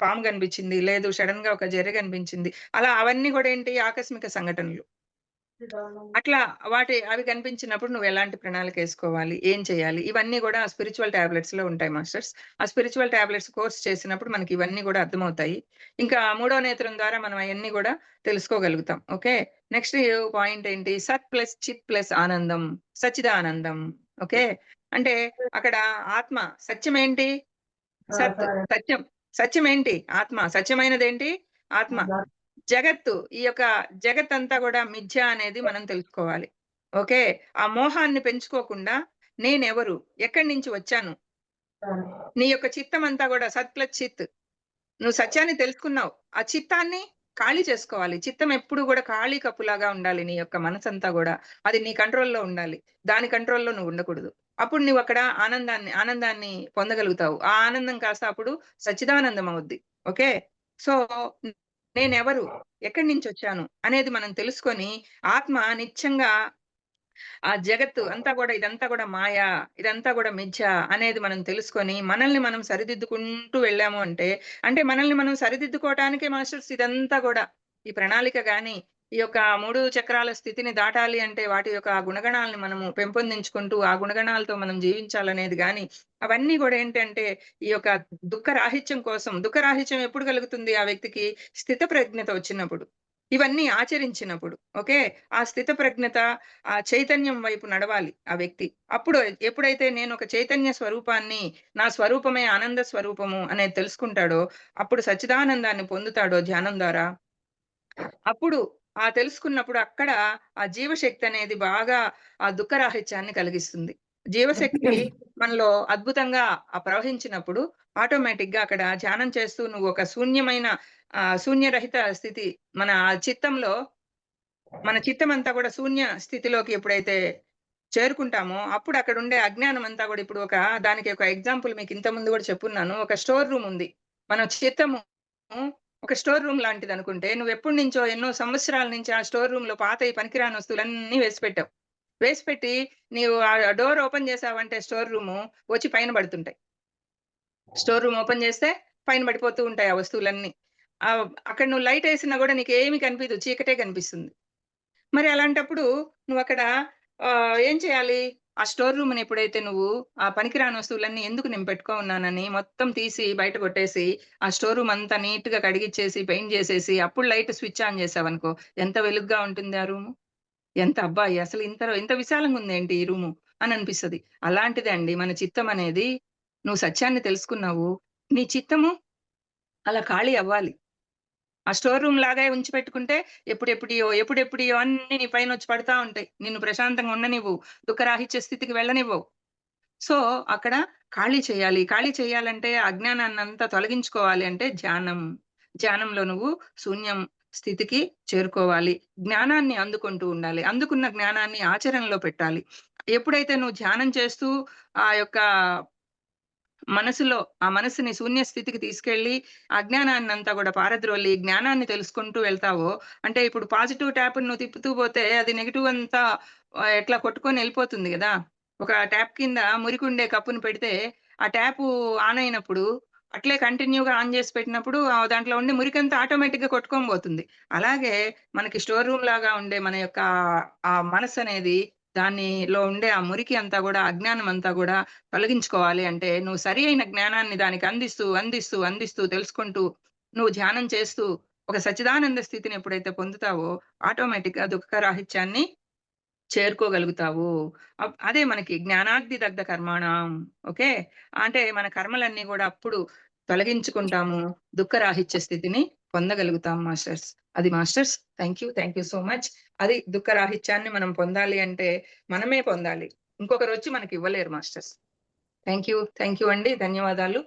పాము గనిపించింది. లేదు సడెన్‌గా ఒక జెర్రి కనిపించింది. అలా అవన్నీ గూడా ఏంటి ఆకస్మిక సంఘటనలు. అట్లా అవి కనిపించినప్పుడు నువ్వెలాంటి ప్రణాళికేసుకోవాలి? ఏం చేయాలి? ఇవన్నీ గూడా స్పిరిచ్యువల్ టాబ్లెట్స్‌లో ఉంటాయి మాస్టర్స్. ఆ స్పిరిచ్యువల్ టాబ్లెట్స్ కోర్స్ చేసినప్పుడు మనకి ఇవన్నీ గూడా అర్థమవుతాయి. ఇంకా మూడో నేత్రం ద్వారా మనం అయన్నీ గూడా తెలుసుకోగలుగుతాం. ఓకే. నెక్స్ట్ పాయింట్ ఏంటి? సత్ ప్లస్ చిత్ ప్లస్ ఆనందం. సచ్చిదానందం. ఓకే. అంటే అక్కడ ఆత్మ సత్యమేంటి? సత్ సత్యం. సత్యమేంటి? ఆత్మ. సత్యమైనదేంటి? ఆత్మ. జగత్తు. ఈ యొక్క జగత్తంతా గూడా మిథ్య అనేది మనం తెలుసుకోవాలి. ఓకే. ఆ మోహాన్ని పెంచుకోకుండా నేనెవరు? ఎక్కడి నుంచి వచ్చాను? అవును. నీ యొక్క చిత్తమంతా గూడా సత్ ప్లస్ చిత్. నువ్వు సత్యాన్ని తెలుసుకున్నావు. ఆ చిత్తాన్ని ఖాళీ చేసుకోవాలి. చిత్తం ఎప్పుడు గూడా ఖాళీ కప్పులాగా ఉండాలి. నీ యొక్క మనసంతా గూడా. అది నీ కంట్రోల్‌లో ఉండాలి. దాని కంట్రోల్‌లో నువ్వు ఉండకూడదు. అప్పుడు నువ్వక్కడ ఆనందాన్ని పొందగలుగుతావు. ఆ ఆనందం కాస్త అప్పుడు సచ్చిదానందం అవుద్ది. ఓకే. సో, నేనెవరు? ఎక్కడి నుంచొచ్చాను? అనేది మనం తెలుసుకొని ఆత్మ నిత్యంగా ఆ జగత్తు అంతా గూడా ఇదంతా గూడా మాయ, ఇదంతా గూడా మిథ్య అనేది మనం తెలుసుకొని, మనల్ని మనం సరిదిద్దుకుంటూ వెళ్ళాము అంటే, అంటే మనల్ని మనం సరిదిద్దుకోవటానికే మాస్టర్స్ ఇదంతా గూడా. ఈ ప్రణాళిక గాని, ఈ యొక్క 3 చక్రాల స్థితిని దాటాలి అంటే, వాటి యొక్క ఆ గుణగణాలను మనము పెంపొందించుకుంటూ, ఆ గుణగణాలతో మనం జీవించాలనేది గాని, అవన్నీ గూడా ఏంటంటే, ఈ యొక్క దుఃఖ రాహిత్యం కోసం దుఃఖ రాహిత్యం ఎప్పుడు కలుగుతుంది ఆ వ్యక్తికి? స్థితప్రజ్ఞత వచ్చినప్పుడు. ఇవన్నీ ఆచరించినప్పుడు. ఓకే. ఆ స్థితప్రజ్ఞత ఆ చైతన్యం వైపు నడవాలి ఆ వ్యక్తి. అప్పుడు ఎప్పుడైతే నేనొక చైతన్య స్వరూపాన్ని, నా స్వరూపమే ఆనంద స్వరూపము అనేది తెలుసుకుంటాడో, అప్పుడు సచ్చిదానందాన్ని పొందుతాడో ధ్యానం ద్వారా, అప్పుడు ఆ తెలుసుకున్నప్పుడు అక్కడ ఆ జీవశక్తి అనేది బాగా ఆ దుఃఖరాహిత్యాన్ని కలిగిస్తుంది. జీవశక్తి మనలో అద్భుతంగా ప్రవహించినప్పుడు ఆటోమేటిక్‌గా అక్కడ ధ్యానం చేస్తూ నువ్వు ఒక శూన్యమైన శూన్యరహిత స్థితి మన చిత్తంలో మన చిత్తమంతా కూడా శూన్య స్థితిలోకి ఎప్పుడైతే చేరుకుంటామో, అప్పుడు అక్కడుండే అజ్ఞానం అంతా గూడా ఇప్పుడు దానికి ఒక ఎగ్జాంపుల్ మీకు ఇంతకుముందు గూడా చెప్పున్నాను. ఒక స్టోర్ రూమ్ ఉంది. మన చిత్తము ఒక స్టోర్ రూమ్ లాంటిదనుకుంటే, నువ్వెప్పటినుంచో ఎన్నో సంవత్సరాల నుంచి ఆ స్టోర్ రూమ్‌లో పాతయి పనికిరాని వస్తువులన్నీ వేసిపెట్టావు. వేసిపెట్టి నీవు ఆ డోర్ ఓపెన్ చేశావంటే స్టోర్ రూము వచ్చి పైన పడుతుంటాయి. స్టోర్ రూమ్ ఓపెన్ చేస్తే పైన పడిపోతూ ఉంటాయి ఆ వస్తువులన్నీ. అక్కడ నువ్వు లైటేసినా గూడా నీకేమి కనిపియదు. చీకటే కనిపిస్తుంది. మరి అలాంటప్పుడు నువ్వక్కడ ఏం చేయాలి? ఆ స్టోర్ రూమ్‌ని ఎప్పుడైతే నువ్వు ఆ పనికిరాని వస్తువులన్నీ ఎందుకు నేను ఉన్నానని మొత్తం తీసి బయట కొట్టేసి, ఆ స్టోర్ రూమ్ అంతా నీట్‌గా కడిగిచ్చేసి, పెయింట్ జేసేసి, అప్పుడు లైట్ స్విచ్ ఆన్ చేశావనుకో, ఎంత వెలుగ్గా ఉంటుంది ఆ రూము. ఎంత అబ్బా! అసలు ఇంత విశాలంగా ఉందేంటి ఈ రూము అని అనిపిస్తది. అలాంటిదే అండి మన చిత్తం అనేది. నువ్వు సత్యాన్ని తెలుసుకున్నావు. నీ చిత్తము అలా ఖాళీ అవ్వాలి. ఆ స్టోర్ రూమ్ లాగే ఉంచిపెట్టుకుంటే ఎప్పుడెప్పుడియో అన్నీ నీ పైనొచ్చి పడతా ఉంటాయి. నిన్ను ప్రశాంతంగా ఉండనివ్వవు. దుఃఖరాహిత్య స్థితికి వెళ్ళనివ్వవు. సో, అక్కడ ఖాళీ చేయాలి. ఖాళీ చేయాలంటే అజ్ఞానాన్నంతా తొలగించుకోవాలి అంటే ధ్యానం. ధ్యానంలో నువ్వు శూన్యం స్థితికి చేరుకోవాలి. జ్ఞానాన్ని అందుకుంటూ ఉండాలి. అందుకున్న జ్ఞానాన్ని ఆచరణలో పెట్టాలి. ఎప్పుడైతే నువ్వు ధ్యానం చేస్తూ ఆ యొక్క ఆ మనసుని శూన్య స్థితికి తీసుకెళ్ళి, అజ్ఞానాన్నంతా గూడా పారద్రోలి, జ్ఞానాన్ని తెలుసుకుంటూ వెళ్తావో, అంటే ఇప్పుడు పాజిటివ్ ట్యాప్‌ని నువ్వు తిప్పుతూ పోతే, అది నెగెటివ్ అంతా ఎట్లా కొట్టుకొని ఎళ్ళిపోతుంది గదా! ఒక ట్యాప్ కింద మురికుండే కప్పుని పెడితే, ఆ ట్యాపు ఆన్ అయినప్పుడు, అట్లే కంటిన్యూగా ఆన్ జేసి పెట్టినప్పుడు, దాంట్లో ఉండే మురికంతా ఆటోమేటిక్‌గా కొట్టుకొని బోతుంది. అలాగే మనకి స్టోర్ రూమ్ లాగా ఉండే మన యొక్క ఆ మనసనేది, దానిలో ఉండే ఆ మురికి అంతా గూడా, అజ్ఞానం అంతా గూడా తొలగించుకోవాలి అంటే, నువ్వు సరి అయిన జ్ఞానాన్ని దానికి అందిస్తూ తెలుసుకుంటూ, నువ్వు ధ్యానం చేస్తూ, ఒక సచ్చిదానంద స్థితిని ఎప్పుడైతే పొందుతావో, ఆటోమేటిక్‌గా దుఃఖరాహిత్యాన్ని చేరుకోగలుగుతావు. అదే మనకి జ్ఞానాగ్ని దగ్ధ కర్మాణం. ఓకే. అంటే మన కర్మలన్నీ గూడా అప్పుడు తొలగించుకుంటాము. దుఃఖరాహిత్య స్థితిని పొందగలుగుతాం మాస్టర్స్. అది masters. Thank you so much. అది దుఃఖరాహిత్యాన్ని మనం పొందాలి అంటే మనమే పొందాలి. ఇంకొకరొచ్చి మనకివ్వలేరు మాస్టర్స్. థాంక్ యూ అండి. ధన్యవాదాలు.